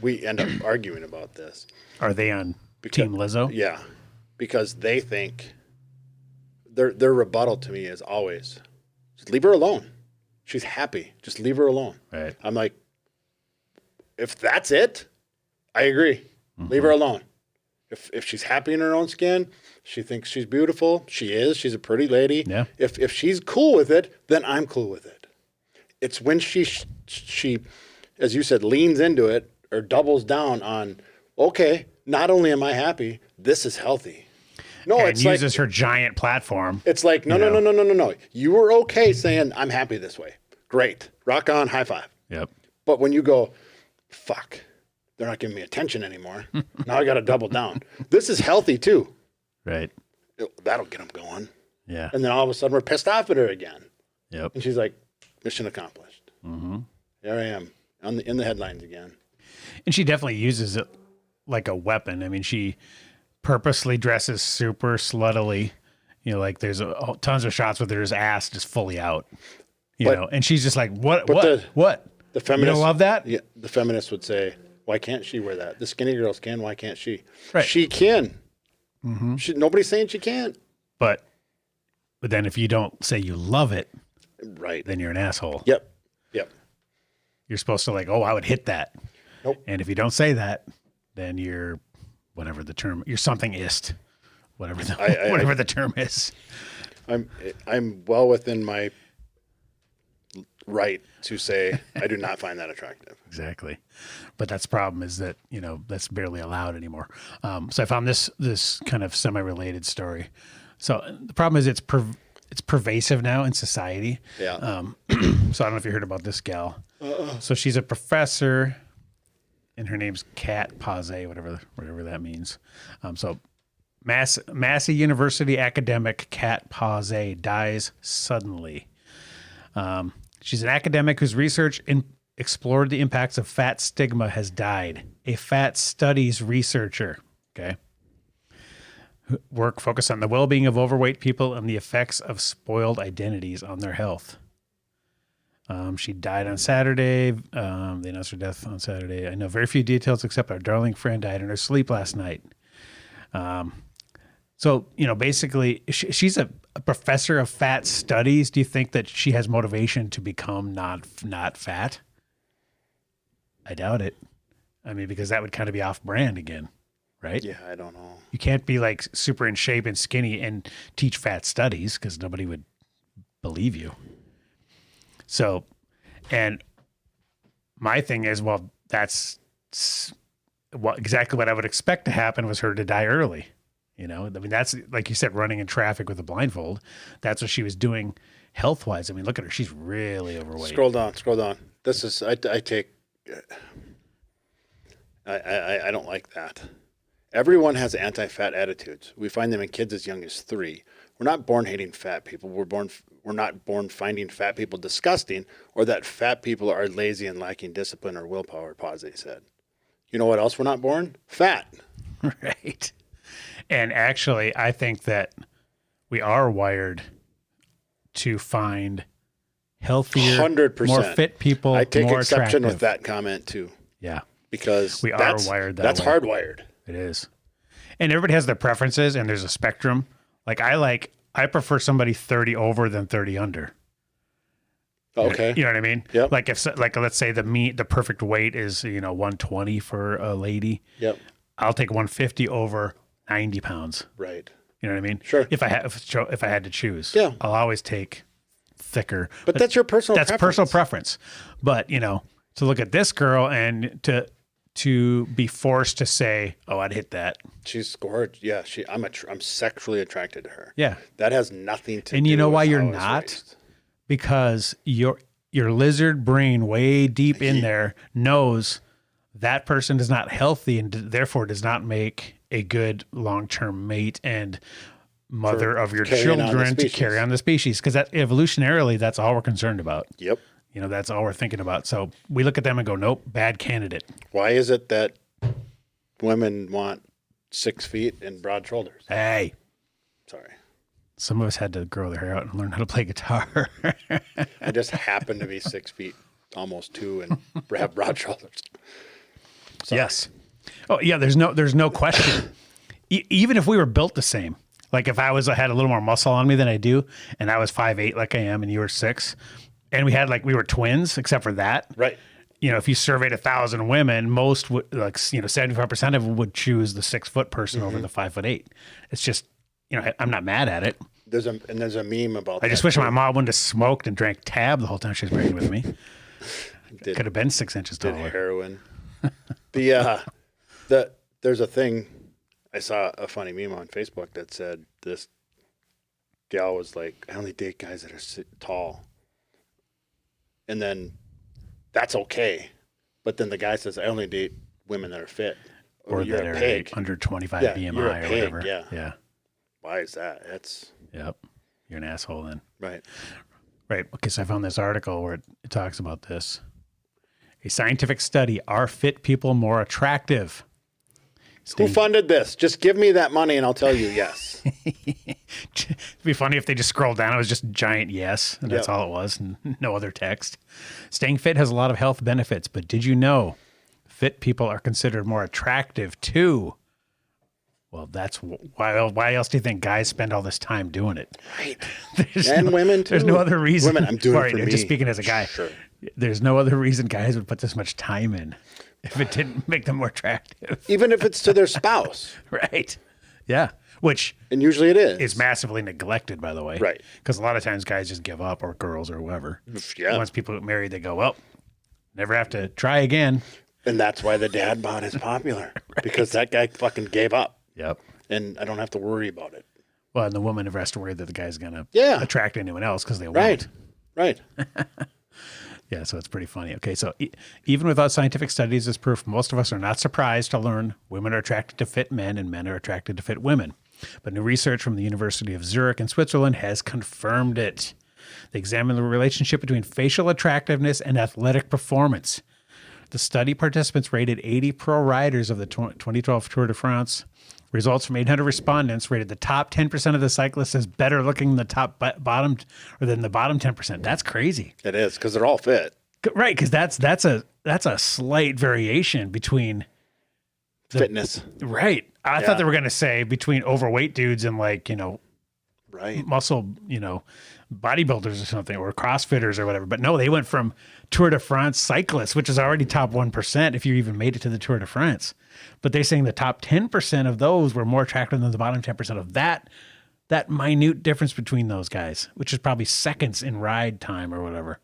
we end up arguing about this. Are they on Team Lizzo? Yeah, because they think their rebuttal to me is always, just leave her alone. She's happy. Just leave her alone. Right. I'm like, if that's it, I agree. Leave her alone. If she's happy in her own skin, she thinks she's beautiful. She is. She's a pretty lady. Yeah. If she's cool with it, then I'm cool with it. It's when she, as you said, leans into it or doubles down on, okay, not only am I happy, this is healthy. No, And it's uses like, her giant platform. it's like, no. You were okay saying, I'm happy this way. Great. Rock on, high five. Yep. But when you go, fuck, they're not giving me attention anymore. Now I got to double down. This is healthy too. Right. That'll get them going. Yeah. And then all of a sudden we're pissed off at her again. Yep. And she's like, mission accomplished. Mm-hmm. There I am in the headlines again. And she definitely uses it like a weapon. I mean, she purposely dresses super sluttily. Like there's tons of shots with her ass just fully out. And she's just like, what? The feminist, you don't love that? Yeah, the feminists would say, why can't she wear that? The skinny girls can. Why can't she? Right. She can. Mm-hmm. Nobody's saying she can't. But then if you don't say you love it, right, then you're an asshole. Yep. You're supposed to I would hit that. Nope. And if you don't say that, then you're whatever the term. You're something ist. Whatever the term is. I'm well within my right to say I do not find that attractive. Exactly. But that's the problem is that, that's barely allowed anymore. So I found this kind of semi-related story. So the problem is it's pervasive now in society. Yeah. So I don't know if you heard about this gal. So she's a professor and her name's Kat Pase, whatever that means. So Massey University academic Kat Pase dies suddenly. She's an academic whose research explored the impacts of fat stigma has died. A fat studies researcher. Okay. Work focused on the well-being of overweight people and the effects of spoiled identities on their health. She died on Saturday. They announced her death on Saturday. I know very few details except our darling friend died in her sleep last night. So, basically, she's a professor of fat studies. Do you think that she has motivation to become not fat? I doubt it. I mean, because that would kind of be off brand again, right? Yeah, I don't know. You can't be like super in shape and skinny and teach fat studies because nobody would believe you. So, and my thing is, well, that's exactly what I would expect to happen was her to die early. I mean, that's like you said, running in traffic with a blindfold. That's what she was doing health wise. I mean, look at her. She's really overweight. Scroll down. This is, I don't like that. Everyone has anti-fat attitudes. We find them in kids as young as 3. We're not born hating fat people. We're not born finding fat people disgusting or that fat people are lazy and lacking discipline or willpower, Pazzi said. You know what else we're not born? Fat. Right. And actually, I think that we are wired to find healthier, 100%. more fit people, I take more exception attractive. with that comment too. Yeah. Because we are wired that that's way. hardwired. It is. And everybody has their preferences and there's a spectrum. I prefer somebody 30 over than 30 under. Okay. You know what I mean? Yep. Like let's say the perfect weight is, 120 for a lady. Yep. I'll take 150 over 90 pounds. Right. You know what I mean? Sure. If I had to choose, yeah, I'll always take thicker. But that's your personal preference. That's personal preference. But, to look at this girl and to be forced to say, "Oh, I'd hit that." She's gorgeous. Yeah, I'm sexually attracted to her. Yeah. That has nothing to do. And you know with why you're how I was not? raised. Because your lizard brain way deep in there knows that person is not healthy and therefore does not make a good long-term mate and mother of your children to carry on the species. Because that evolutionarily, that's all we're concerned about. Yep. That's all we're thinking about. So we look at them and go, nope, bad candidate. Why is it that women want 6 feet and broad shoulders? Hey. Sorry. Some of us had to grow their hair out and learn how to play guitar. I just happen to be 6 feet, almost 2, and have broad shoulders. Sorry. Yes. Oh yeah. There's no question. Even if we were built the same, like if I had a little more muscle on me than I do, and I was 5'8" like I am, and you were 6, and we were twins, except for that. Right. If you surveyed 1,000 women, most would 75% of them would choose the 6 foot person over the 5'8". It's just, I'm not mad at it. There's a meme about I just wish my mom wouldn't have smoked and drank Tab the whole time she was pregnant with me. Could have been 6 inches did taller. heroin. There's a thing. I saw a funny meme on Facebook that said this gal was like, I only date guys that are tall. And then that's okay. But then the guy says, I only date women that are fit. Or you're that a are pig. under 25 Yeah, BMI you're a or pig, whatever. yeah. Yeah. Why is that? Yep. You're an asshole then. Right. Right. Okay. So I found this article where it talks about this. A scientific study, are fit people more attractive? Who funded this? Just give me that money and I'll tell you yes. It'd be funny if they just scrolled down. It was just giant yes, and that's all it was, and no other text. Staying fit has a lot of health benefits, but did you know fit people are considered more attractive too? Well, that's why else do you think guys spend all this time doing it? Right. And women too. There's no other reason. Women, I'm doing it for me. Just speaking as a guy. Sure. There's no other reason guys would put this much time in if it didn't make them more attractive. Even if it's to their spouse. Right. Yeah. Which and usually it is massively neglected, by the way. Right. Because a lot of times guys just give up, or girls or whoever. Yeah. Once people get married, they go, well, never have to try again. And that's why the dad bod is popular. Right. Because that guy fucking gave up. Yep. And I don't have to worry about it. Well, and the woman never has to worry that the guy's going to attract anyone else because they won't. Right. Yeah, so it's pretty funny. Okay, so even without scientific studies as proof, most of us are not surprised to learn women are attracted to fit men and men are attracted to fit women. But new research from the University of Zurich in Switzerland has confirmed it. They examined the relationship between facial attractiveness and athletic performance. The study participants rated 80 pro riders of the 2012 Tour de France Results from 800 respondents rated the top 10% of the cyclists as better looking than the bottom or than the bottom 10%. That's crazy. It is, because they're all fit. Right, because that's a slight variation between Fitness. Right. I thought they were going to say between overweight dudes and like, Right. muscle, bodybuilders or something, or CrossFitters or whatever. But no, they went from Tour de France cyclists, which is already top 1% if you even made it to the Tour de France. But they're saying the top 10% of those were more attractive than the bottom 10% of that minute difference between those guys, which is probably seconds in ride time or whatever.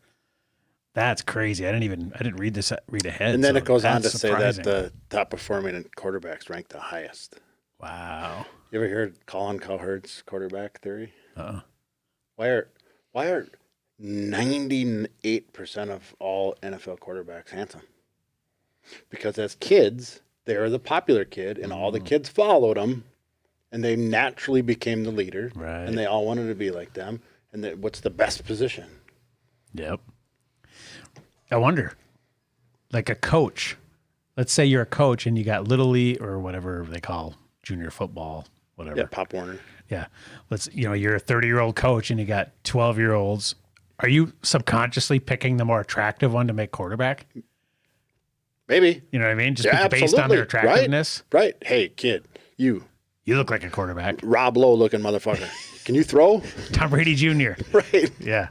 That's crazy. I didn't read ahead. And then so it goes on to surprising. say that the top performing quarterbacks rank the highest. Wow. You ever heard Colin Cowherd's quarterback theory? Uh-uh. Why are 98% of all NFL quarterbacks handsome? Because as kids, they were the popular kid, and all the kids followed them, and they naturally became the leader, Right. and they all wanted to be like them. And what's the best position? Yep. I wonder, like a coach, let's say you're a coach and you got Little League or whatever they call junior football, whatever. Yeah, Pop Warner. Yeah. You're a 30-year-old coach and you got 12-year-olds. Are you subconsciously picking the more attractive one to make quarterback? Maybe. You know what I mean? Just Yeah, based on their absolutely. attractiveness. Right. Hey, kid, you You look like a quarterback. Rob Lowe looking motherfucker. Can you throw? Tom Brady Jr. Right. Yeah.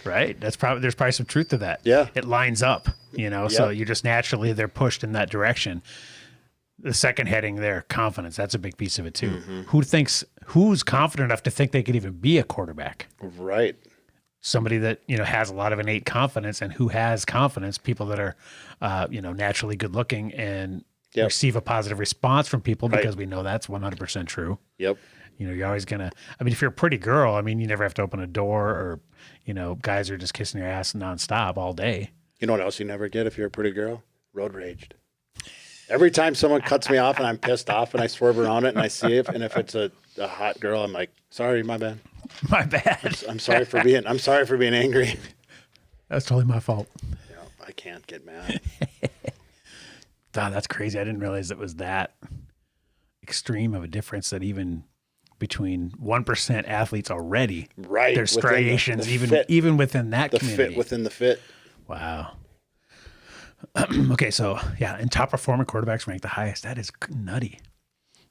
Right. There's probably some truth to that. Yeah. It lines up, so you just naturally, they're pushed in that direction. The second heading there, confidence. That's a big piece of it too. Who's confident enough to think they could even be a quarterback? Right. Somebody that, has a lot of innate confidence, and who has confidence, people that are, naturally good looking and receive a positive response from people, because we know that's 100% true. Yep. You're always going to, if you're a pretty girl, you never have to open a door, or, guys are just kissing your ass nonstop all day. You know what else you never get if you're a pretty girl? Road raged. Every time someone cuts me off and I'm pissed off and I swerve around it and I see it, and if it's a hot girl, I'm like, sorry, my bad. My bad. I'm sorry for being angry. That's totally my fault. I can't get mad. God, that's crazy. I didn't realize it was that extreme of a difference, that even between 1% athletes already, Right. there's striations, fit. even within that The community. fit within the fit. Wow. Okay, so and top performing quarterbacks rank the highest. That is nutty.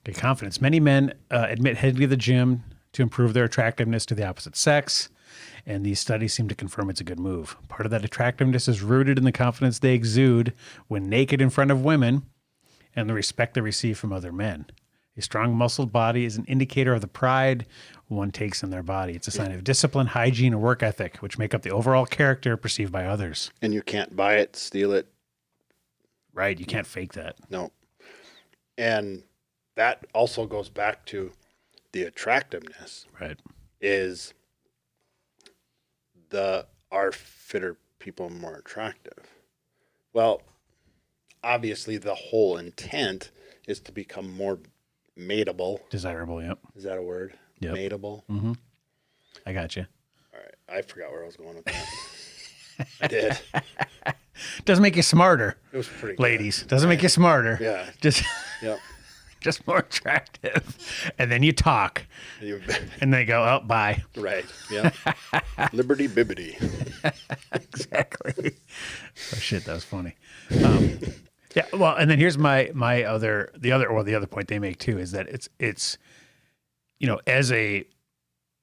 Okay, confidence. Many men admit heading to the gym to improve their attractiveness to the opposite sex, and these studies seem to confirm it's a good move. Part of that attractiveness is rooted in the confidence they exude when naked in front of women, and the respect they receive from other men. A strong muscled body is an indicator of the pride one takes in their body. It's a sign of discipline, hygiene, and work ethic, which make up the overall character perceived by others. And you can't buy it, steal it. Right. You can't fake that. No. And that also goes back to the attractiveness. Right. Is are fitter people more attractive? Well, obviously the whole intent is to become more mateable. Desirable, yep. Is that a word? Yep. Mateable? Mm-hmm. I got you. All right. I forgot where I was going with that. I did. Doesn't make you smarter. It was pretty good. Ladies. Doesn't make you smarter. Yeah. Yep. Just more attractive. And then you talk. And they go, oh, bye. Right. Yeah. Liberty bibbity. Exactly. Oh shit, that was funny. Yeah. Well, and then here's the other point they make too, is that it's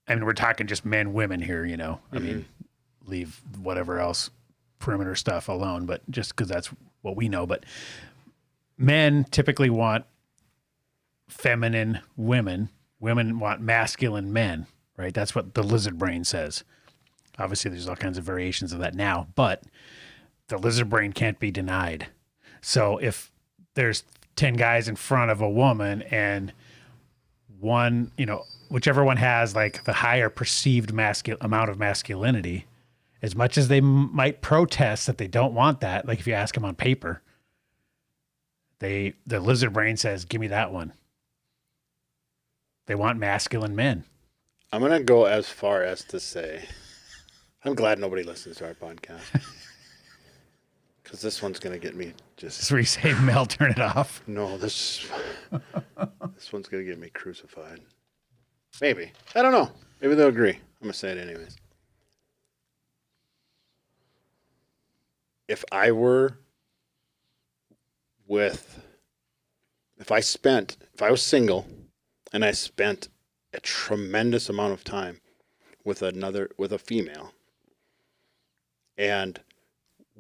we're talking just men, women here, leave whatever else perimeter stuff alone, but just because that's what we know. But men typically want feminine women. Women want masculine men, right? That's what the lizard brain says. Obviously, there's all kinds of variations of that now, but the lizard brain can't be denied. So if there's 10 guys in front of a woman and one, whichever one has like the higher perceived amount of masculinity, as much as they might protest that they don't want that, like if you ask them on paper, the lizard brain says, give me that one. They want masculine men. I'm going to go as far as to say, I'm glad nobody listens to our podcast. Because this one's going to get me just... This where you say, Mel, turn it off. No, this one's going to get me crucified. Maybe. I don't know. Maybe they'll agree. I'm going to say it anyways. If I was single and I spent a tremendous amount of time with a female, and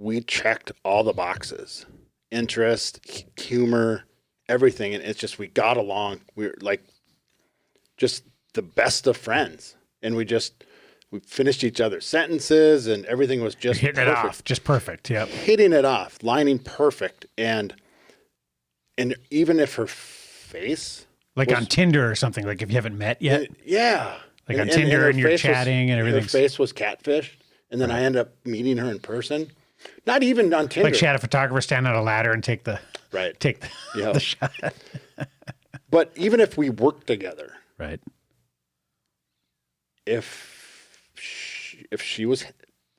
we checked all the boxes, interest, humor, everything. And it's just, we got along. We were like just the best of friends. And we finished each other's sentences and everything was just hitting it off. Just perfect. Yep. Hitting it off, lining perfect. And even if her face, like on Tinder or something, like if you haven't met yet. Yeah. Like on Tinder and you're chatting and everything. Her face was catfished. And then I end up meeting her in person. Not even on Tinder. Like she had a photographer stand on a ladder and take the the shot. But even if we worked together, right? If she was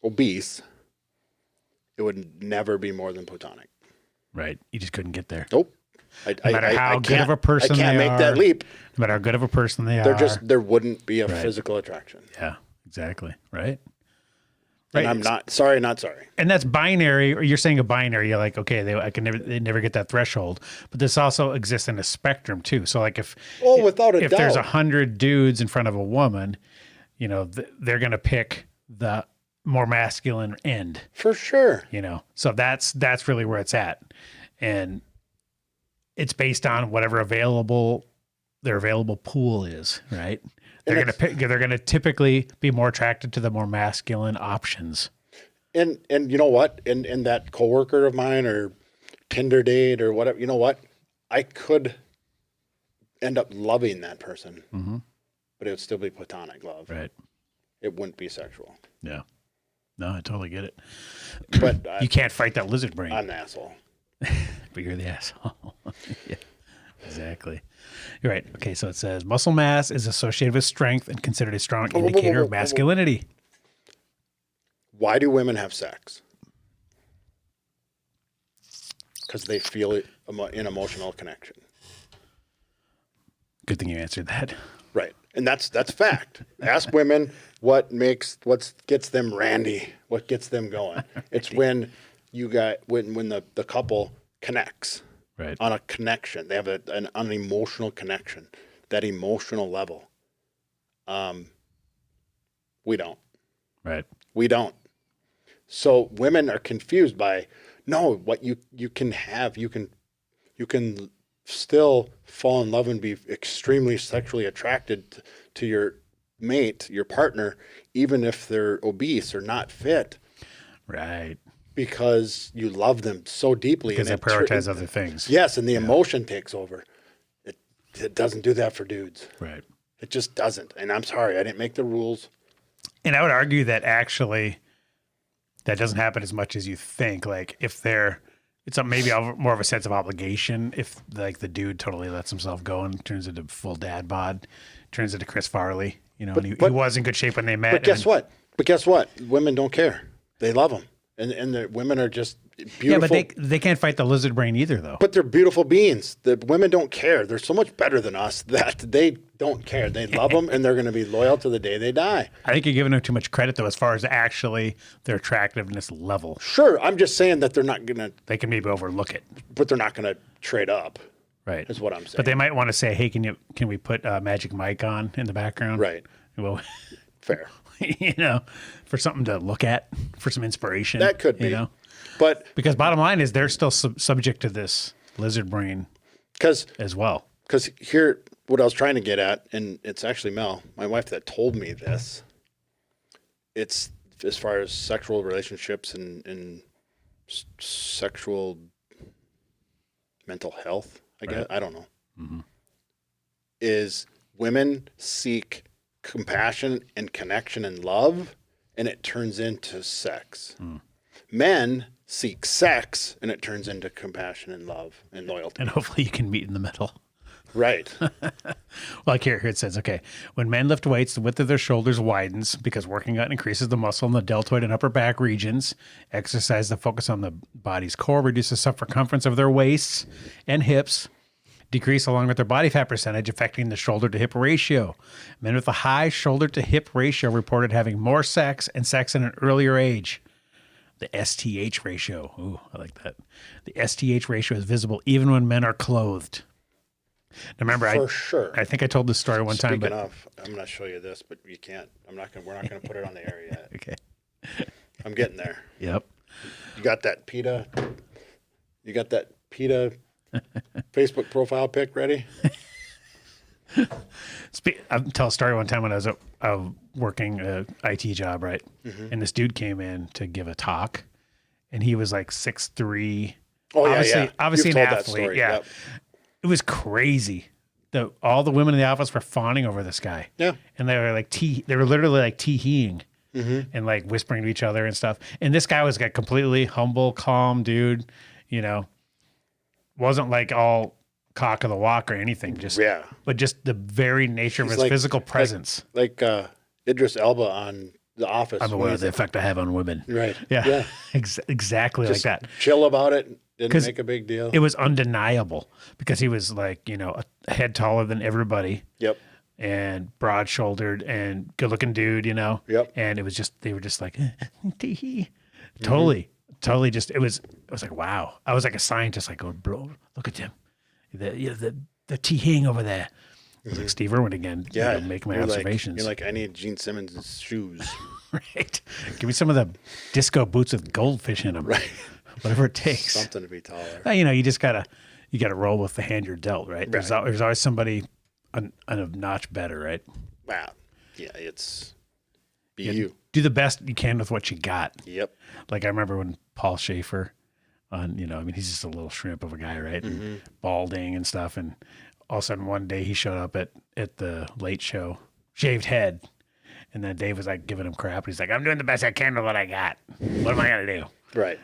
obese, it would never be more than platonic. Right. You just couldn't get there. Nope. No matter how good of a person they are. I can't make that leap. No matter how good of a person they are. There wouldn't be a physical attraction. Yeah, exactly. Right. Right. And I'm not sorry. And that's binary, or you're saying a binary. You're like, okay, they never get that threshold. But this also exists in a spectrum too. So like without a doubt, if there's 100 dudes in front of a woman, you know, they're going to pick the more masculine end. For sure. You know, so that's really where it's at. And it's based on whatever their available pool is, right? They're going to typically be more attracted to the more masculine options. And you know what? In that coworker of mine or Tinder date or whatever, you know what? I could end up loving that person, but it would still be platonic love. Right. It wouldn't be sexual. Yeah. No, I totally get it. But you can't fight that lizard brain. I'm an asshole. But you're the asshole. Yeah. Exactly. You're right. Okay, so it says muscle mass is associated with strength and considered a strong indicator of masculinity. Why do women have sex? Because they feel an emotional connection. Good thing you answered that. Right. And that's fact. Ask women what gets them randy, what gets them going. It's when the couple connects. Right. On a connection. They have an emotional connection, that emotional level. We don't. Right. We don't. So women are confused by, no, what you can have, you can still fall in love and be extremely sexually attracted to your mate, your partner, even if they're obese or not fit. Right. Because you love them so deeply. Because they prioritize other things. Yes, and the emotion takes over. It doesn't do that for dudes. Right. It just doesn't. And I'm sorry, I didn't make the rules. And I would argue that actually that doesn't happen as much as you think. Like if it's maybe more of a sense of obligation if like the dude totally lets himself go and turns into full dad bod, turns into Chris Farley, you know, he was in good shape when they met. But guess what? Women don't care. They love him. And the women are just beautiful. Yeah, but they can't fight the lizard brain either, though. But they're beautiful beings. The women don't care. They're so much better than us that they don't care. They love them, and they're going to be loyal to the day they die. I think you're giving them too much credit, though, as far as actually their attractiveness level. Sure, I'm just saying that they're not going to... They can maybe overlook it. But they're not going to trade up. Right. Is what I'm saying. But they might want to say, hey, can we put Magic Mike on in the background? Right. Well, fair. You know, for something to look at, for some inspiration. That could be. You know? But because bottom line is they're still subject to this lizard brain as well. Because here, what I was trying to get at, and it's actually Mel, my wife, that told me this. It's as far as sexual relationships and sexual mental health, I guess. I don't know. Mm-hmm. Is women seek compassion and connection and love, and it turns into sex. Men seek sex, and it turns into compassion and love and loyalty. And hopefully you can meet in the middle. Right. Like here it says, okay, when men lift weights, the width of their shoulders widens because working out increases the muscle in the deltoid and upper back regions. Exercise that focus on the body's core reduces the circumference of their waists and hips, decrease along with their body fat percentage, affecting the shoulder to hip ratio. Men with a high shoulder to hip ratio reported having more sex and sex at an earlier age. The STH ratio. Ooh, I like that. The STH ratio is visible even when men are clothed. Now remember, For sure. I think I told this story one time. Speaking of, I'm going to show you this, but you can't. We're not going to put it on the air yet. Okay. I'm getting there. Yep. You got that PETA? You got that PETA Facebook profile pic ready? I'll tell a story one time when I was working an IT job, right? Mm-hmm. And this dude came in to give a talk, and he was like 6'3". Oh, Obviously You've an told that athlete. story. Yeah. Yep. It was crazy. All the women in the office were fawning over this guy. Yeah. And they were like they were literally like tee-heeing and like whispering to each other and stuff. And this guy was like completely humble, calm dude, wasn't like all cock of the walk or anything. But just the very nature of his physical presence. Like Idris Elba on The Office. I'm aware of the effect I have on women. Right. Yeah. Exactly Just like that. chill about it. Didn't make a big deal. It was undeniable because he was like, a head taller than everybody. Yep. And broad shouldered and good looking dude, Yep. And it was just, they were just like, tee. Totally just, it was like, wow. I was like a scientist, like, oh, bro, look at him. The tee-hing over there. It was like Steve Irwin again. Yeah. Make my observations. You're like, I need Gene Simmons' shoes. Right. Give me some of the disco boots with goldfish in them. Right. Whatever it takes. Something to be taller. You just gotta roll with the hand you're dealt, right? There's always somebody a notch better, right? Wow. Yeah, it's you. Do the best you can with what you got. Yep. Like I remember when Paul Schaefer he's just a little shrimp of a guy, right? And balding and stuff. And all of a sudden one day he showed up at the Late Show, shaved head. And then Dave was like giving him crap. He's like, I'm doing the best I can with what I got. What am I going to do? Right.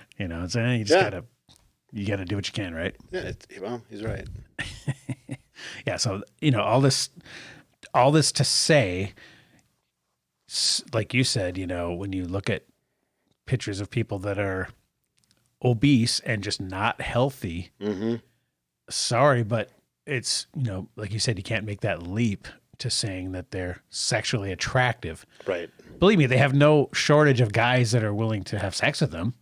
So you just gotta do what you can, right? Yeah. Well, he's right. Yeah. So, all this to say, like you said, when you look at pictures of people that are obese and just not healthy, sorry, but it's, like you said, you can't make that leap to saying that they're sexually attractive. Right. Believe me, they have no shortage of guys that are willing to have sex with them.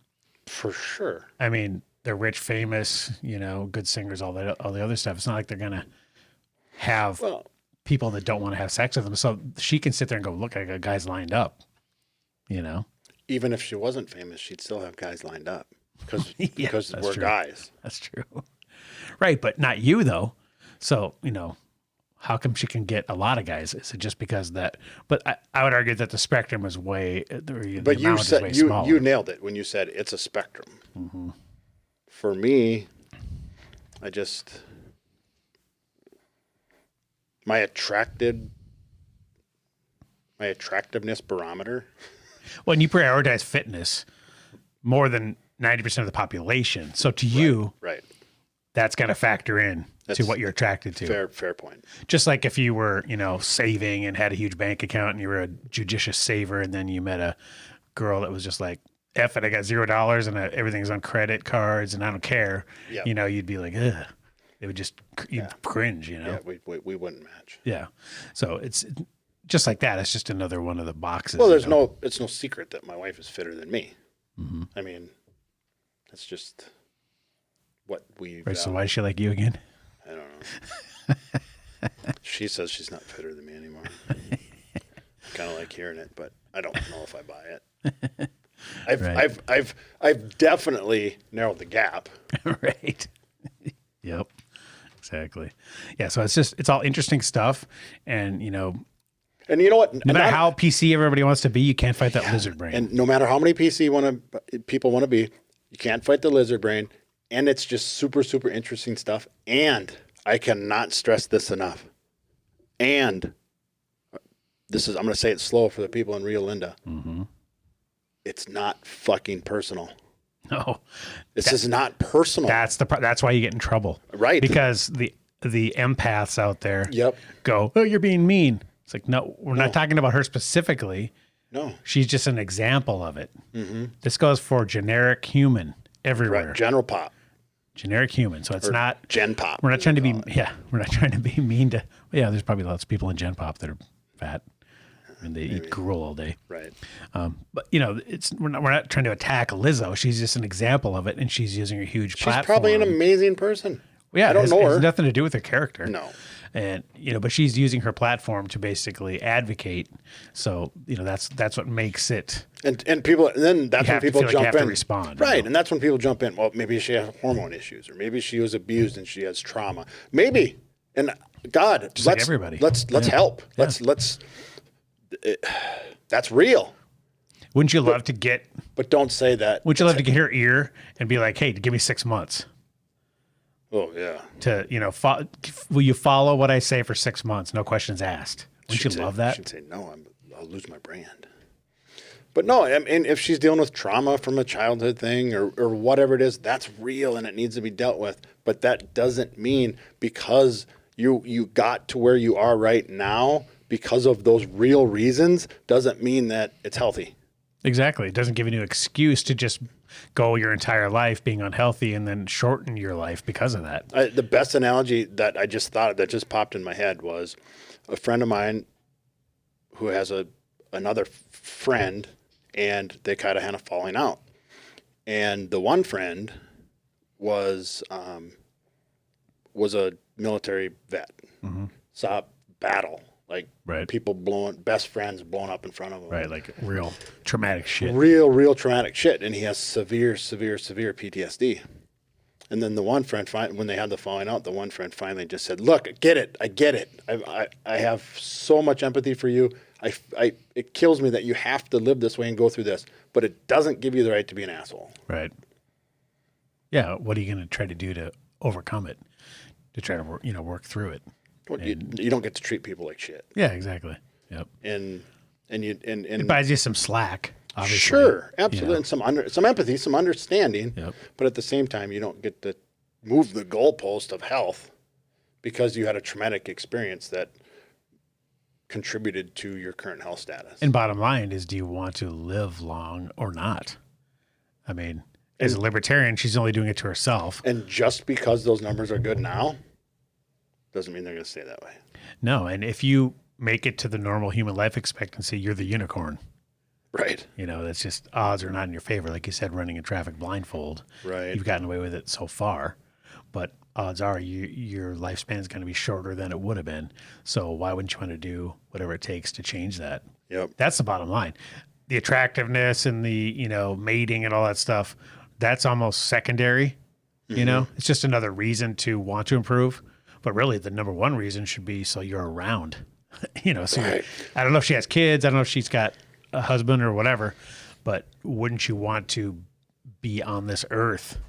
For sure. I mean, they're rich, famous, good singers, all the other stuff. It's not like they're going to have people that don't want to have sex with them. So she can sit there and go, look, I got guys lined up, Even if she wasn't famous, she'd still have guys lined up because we're true. guys. That's true. Right. But not you though. So, how come she can get a lot of guys? Is it just because that? But I would argue that the spectrum is way. But you said you nailed it when you said it's a spectrum. Mm-hmm. For me, my attractiveness barometer. Well, and you prioritize fitness more than 90% of the population. So to you, right, that's got to factor in to what you're attracted to. Fair point. Just like if you were, saving and had a huge bank account and you were a judicious saver and then you met a girl that was just like, F it, I got $0 and everything's on credit cards and I don't care. Yep. You'd be like, ugh. It would just, you'd cringe, Yeah, we wouldn't match. Yeah. So it's just like that. It's just another one of the boxes. Well, it's no secret that my wife is fitter than me. Mm-hmm. I mean, that's just what we. Right. So why does she like you again? I don't know. She says she's not fitter than me anymore. Kind of like hearing it, but I don't know if I buy it. I've definitely narrowed the gap. Right. Yep. Exactly. Yeah. So it's all interesting stuff, and and you know what? No matter how PC everybody wants to be, you can't fight that lizard brain. And no matter how many people want to be, you can't fight the lizard brain. And it's just super, super interesting stuff. And I cannot stress this enough. And I'm going to say it slow for the people in Rio Linda. Mm-hmm. It's not fucking personal. No, this is not personal. That's why you get in trouble, right? Because the empaths out there Yep. go, oh, you're being mean. It's like, no, we're not talking about her specifically. No. She's just an example of it. This goes for generic human everywhere. Right. General pop. Generic human. So it's not Gen pop. we're not trying to be we're not trying to be mean to there's probably lots of people in Gen Pop that are fat and they eat gruel all day. Right. But we're not trying to attack Lizzo. She's just an example of it, and she's using a huge platform. She's probably an amazing person. Yeah, I don't know It her. has nothing to do with her character. No. And but she's using her platform to basically advocate. So that's what makes it. And people, and then that's when people jump in. To respond, right? And that's when people jump in. Well, maybe she has hormone issues, or maybe she was abused and she has trauma. Maybe. And God, Just like everybody. Let's help. Yeah. That's real. Wouldn't you love to get? But don't say that. Wouldn't you love to get her ear and be like, "Hey, give me 6 months." Oh yeah. To will you follow what I say for 6 months? No questions asked. Wouldn't you love that? She'd say no. I'll lose my brand. But no, I mean, if she's dealing with trauma from a childhood thing or whatever it is, that's real and it needs to be dealt with. But that doesn't mean because you got to where you are right now because of those real reasons doesn't mean that it's healthy. Exactly. It doesn't give you an excuse to just go your entire life being unhealthy and then shorten your life because of that. The best analogy that I just thought of that just popped in my head was a friend of mine who has another friend, and they kind of had a falling out. And the one friend was a military vet, saw battle, like people best friends blown up in front of him. Right, like real traumatic shit. Real traumatic shit. And he has severe PTSD. And then the one friend, when they had the falling out, the one friend finally just said, look, I get it. I have so much empathy for you. It kills me that you have to live this way and go through this, but it doesn't give you the right to be an asshole. Right. Yeah. What are you going to try to do to overcome it? To try to work through it. Well, you don't get to treat people like shit. Yeah, exactly. Yep. And it buys you some slack. Obviously. Sure, absolutely, and some empathy, some understanding. Yep. But at the same time, you don't get to move the goalpost of health because you had a traumatic experience that contributed to your current health status. And bottom line is, do you want to live long or not? I mean, as a libertarian, she's only doing it to herself. And just because those numbers are good now, doesn't mean they're going to stay that way. No, and if you make it to the normal human life expectancy, you're the unicorn. Right. That's just odds are not in your favor. Like you said, running in traffic blindfold. Right. You've gotten away with it so far, but odds are your lifespan is going to be shorter than it would have been. So why wouldn't you want to do whatever it takes to change that? Yep. That's the bottom line. The attractiveness and the, mating and all that stuff, that's almost secondary. It's just another reason to want to improve. But really, the number one reason should be so you're around. So Right. I don't know if she has kids. I don't know if she's got a husband or whatever. But wouldn't you want to be on this earth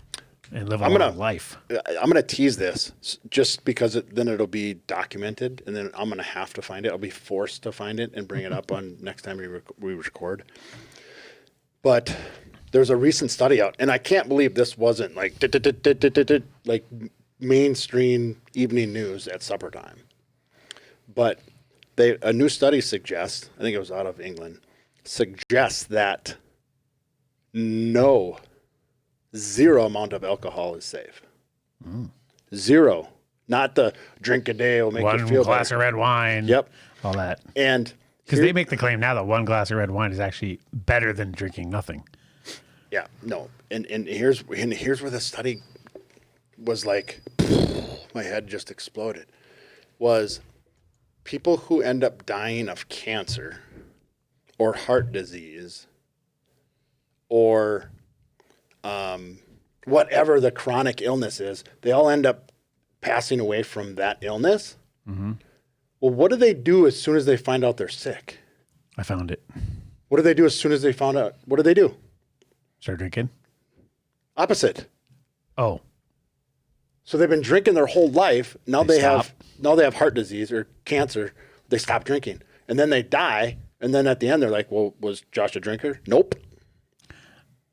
and live a long life? I'm going to tease this just because then it'll be documented, and then I'm going to have to find it. I'll be forced to find it and bring it up on next time we record. But there's a recent study out, and I can't believe this wasn't like mainstream evening news at supper time. But a new study suggests, I think it was out of England, suggests that zero amount of alcohol is safe. Zero. Not the drink a day will make you feel better. 1 glass of red wine. Yep. All that. And because they make the claim now that 1 glass of red wine is actually better than drinking nothing. Yeah, no. And here's where the study was like, my head just exploded, was people who end up dying of cancer or heart disease or whatever the chronic illness is, they all end up passing away from that illness. Mm-hmm. Well, what do they do as soon as they find out they're sick? I found it. What do they do as soon as they found out? What do they do? Start drinking? Opposite. Oh. So they've been drinking their whole life. Now they stop. have heart disease or cancer. They stop drinking. And then they die. And then at the end, they're like, well, was Josh a drinker? Nope.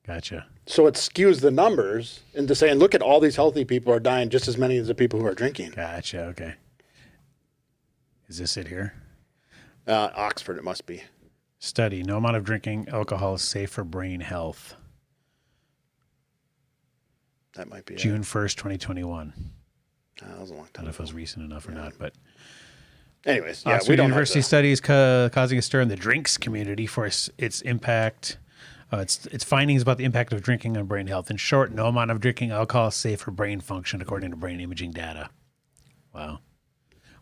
Gotcha. So it skews the numbers into saying, look at all these healthy people are dying just as many as the people who are drinking. Gotcha. Okay. Is this it here? Oxford, it must be. Study. No amount of drinking alcohol is safe for brain health. That might be June 1st, 2021. That was a long I don't time know if it was recent enough or not, but anyways, yeah, Oxford we don't University have to, studies causing a stir in the drinks community for its impact. Its findings about the impact of drinking on brain health. In short, no amount of drinking alcohol is safe for brain function, according to brain imaging data. Wow.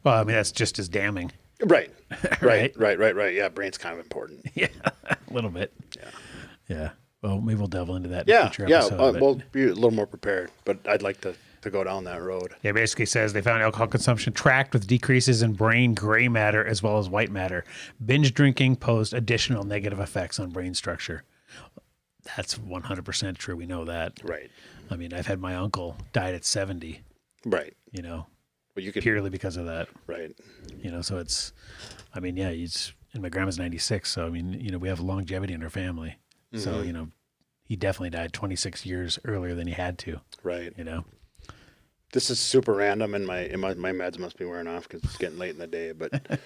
Well, I mean, that's just as damning. Right. Right? Right. Yeah, brain's kind of important. Yeah, a little bit. Yeah. Well, maybe we'll delve into that in Yeah, a future episode. we'll be a little more prepared, but I'd like to go down that road. Yeah, basically says they found alcohol consumption tracked with decreases in brain gray matter as well as white matter. Binge drinking posed additional negative effects on brain structure. That's 100% true. We know that. Right. I mean, I've had my uncle died at 70, Right. well, you could, purely because of that. right. So it's, I mean, yeah, and my grandma's 96. So, I mean, we have longevity in our family. Mm-hmm. So, he definitely died 26 years earlier than he had to, Right. you know? This is super random, and my meds must be wearing off because it's getting late in the day. But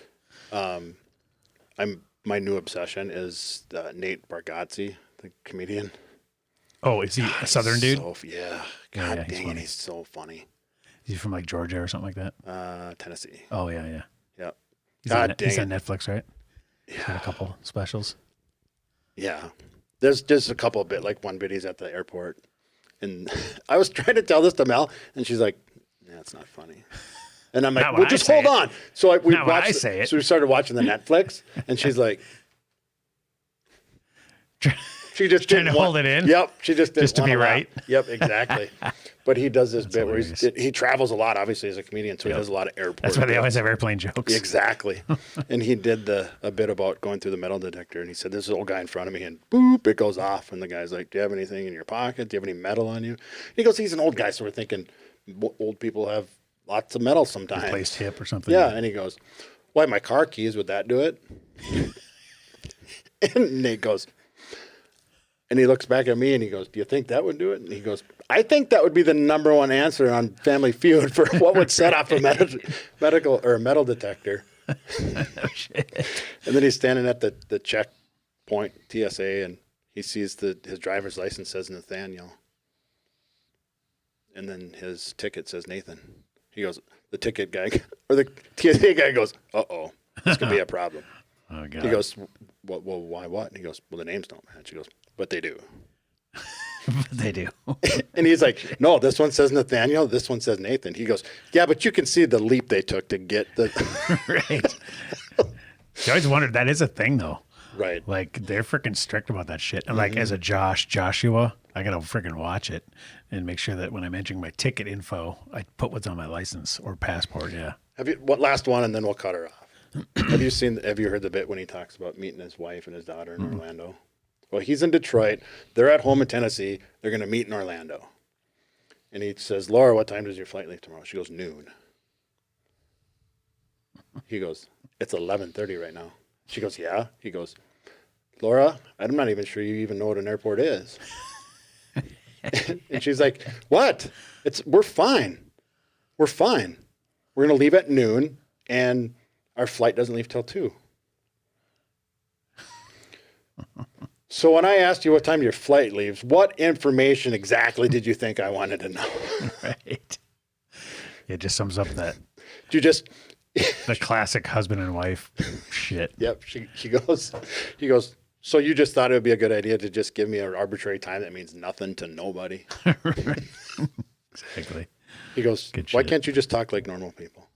my new obsession is Nate Bargatze, the comedian. Oh, is he a Southern dude? Yeah. Yeah, God he's dang it, funny. he's so funny. Is he from like Georgia or something like that? Tennessee. Oh, yeah, yeah. Yeah. He's God on Netflix, right? He's got a couple specials. Yeah. There's a couple of like one bit he's at the airport. And I was trying to tell this to Mel, and she's like, "Nah, it's not funny." And I'm like, "Well, just hold on." So we watched. So we started watching the Netflix, and she's like, she just trying to hold it in. Yep, she just didn't just to be right. Yep, exactly. But he does this bit hilarious. where he travels a lot, obviously as a comedian, so he does a lot of airport. That's why they always have airplane jokes. Exactly. And he did a bit about going through the metal detector, and he said, "There's an old guy in front of me," and boop, it goes off, and the guy's like, "Do you have anything in your pocket? Do you have any metal on you?" And he goes, "He's an old guy, so we're thinking old people have lots of metal sometimes." Replaced hip or something. Yeah, and he goes, "Why, my car keys, would that do it?" And Nate goes, and he looks back at me and he goes, "Do you think that would do it?" And he goes, "I think that would be the number one answer on Family Feud for what would set off a medical or a metal detector." Oh, shit. And then he's standing at the checkpoint, TSA, and he sees his driver's license says Nathaniel. And then his ticket says Nathan. He goes, the ticket guy, or the TSA guy goes, "Uh-oh, this could be a problem." Oh, God. He goes, well, why what? And he goes, "Well, the names don't match." He goes, "But they do." They do. And he's like, "No, this one says Nathaniel, this one says Nathan." He goes, "Yeah, but you can see the leap they took to get the..." Right. I always wondered, that is a thing, though. Right. Like, they're freaking strict about that shit. And, like, as a Joshua, I got to freaking watch it and make sure that when I'm entering my ticket info, I put what's on my license or passport, yeah. Last one, and then we'll cut her off. Have you heard the bit when he talks about meeting his wife and his daughter in Orlando? Well, he's in Detroit. They're at home in Tennessee. They're going to meet in Orlando. And he says, "Laura, what time does your flight leave tomorrow?" She goes, "Noon." He goes, "It's 11:30 right now." She goes, "Yeah." He goes, "Laura, I'm not even sure you even know what an airport is." And she's like, "What? We're fine. We're fine. We're going to leave at noon, and our flight doesn't leave till 2. So when I asked you what time your flight leaves, what information exactly did you think I wanted to know? Right. It just sums up that You just, the classic husband and wife shit. yep. He goes, "So you just thought it would be a good idea to just give me an arbitrary time that means nothing to nobody?" Right. Exactly. He goes, Good "Why shit. can't you just talk like normal people?"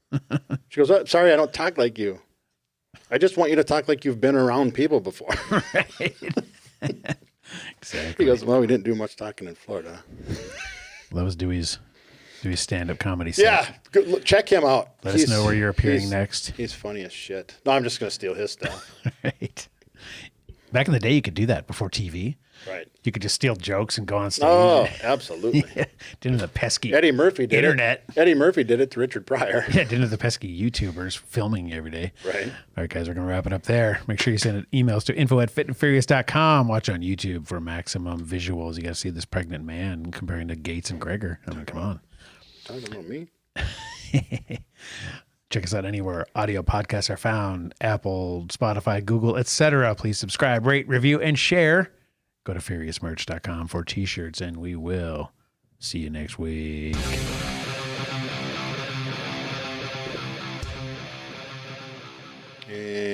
She goes, "Sorry, I don't talk like you. I just want you to talk like you've been around people before." Right. Exactly. He goes, "Well, we didn't do much talking in Florida." That was Dewey's stand-up comedy set. Yeah, check him out. Let us know where you're appearing he's- next. He's funny as shit. No, I'm just going to steal his stuff. Right. Back in the day, you could do that before TV. Right. You could just steal jokes and go on stage. Oh, absolutely. Didn't have the pesky Eddie Murphy did internet. it. Eddie Murphy did it to Richard Pryor. Yeah, didn't have the pesky YouTubers filming you every day. Right. All right, guys, we're going to wrap it up there. Make sure you send emails to info@fitandfurious.com. Watch on YouTube for maximum visuals. You got to see this pregnant man comparing to Gates and Gregor. I mean, come on. Talking about me? Check us out anywhere audio podcasts are found: Apple, Spotify, Google, etc. Please subscribe, rate, review, and share. Go to FuriousMerch.com for t-shirts, and we will see you next week. And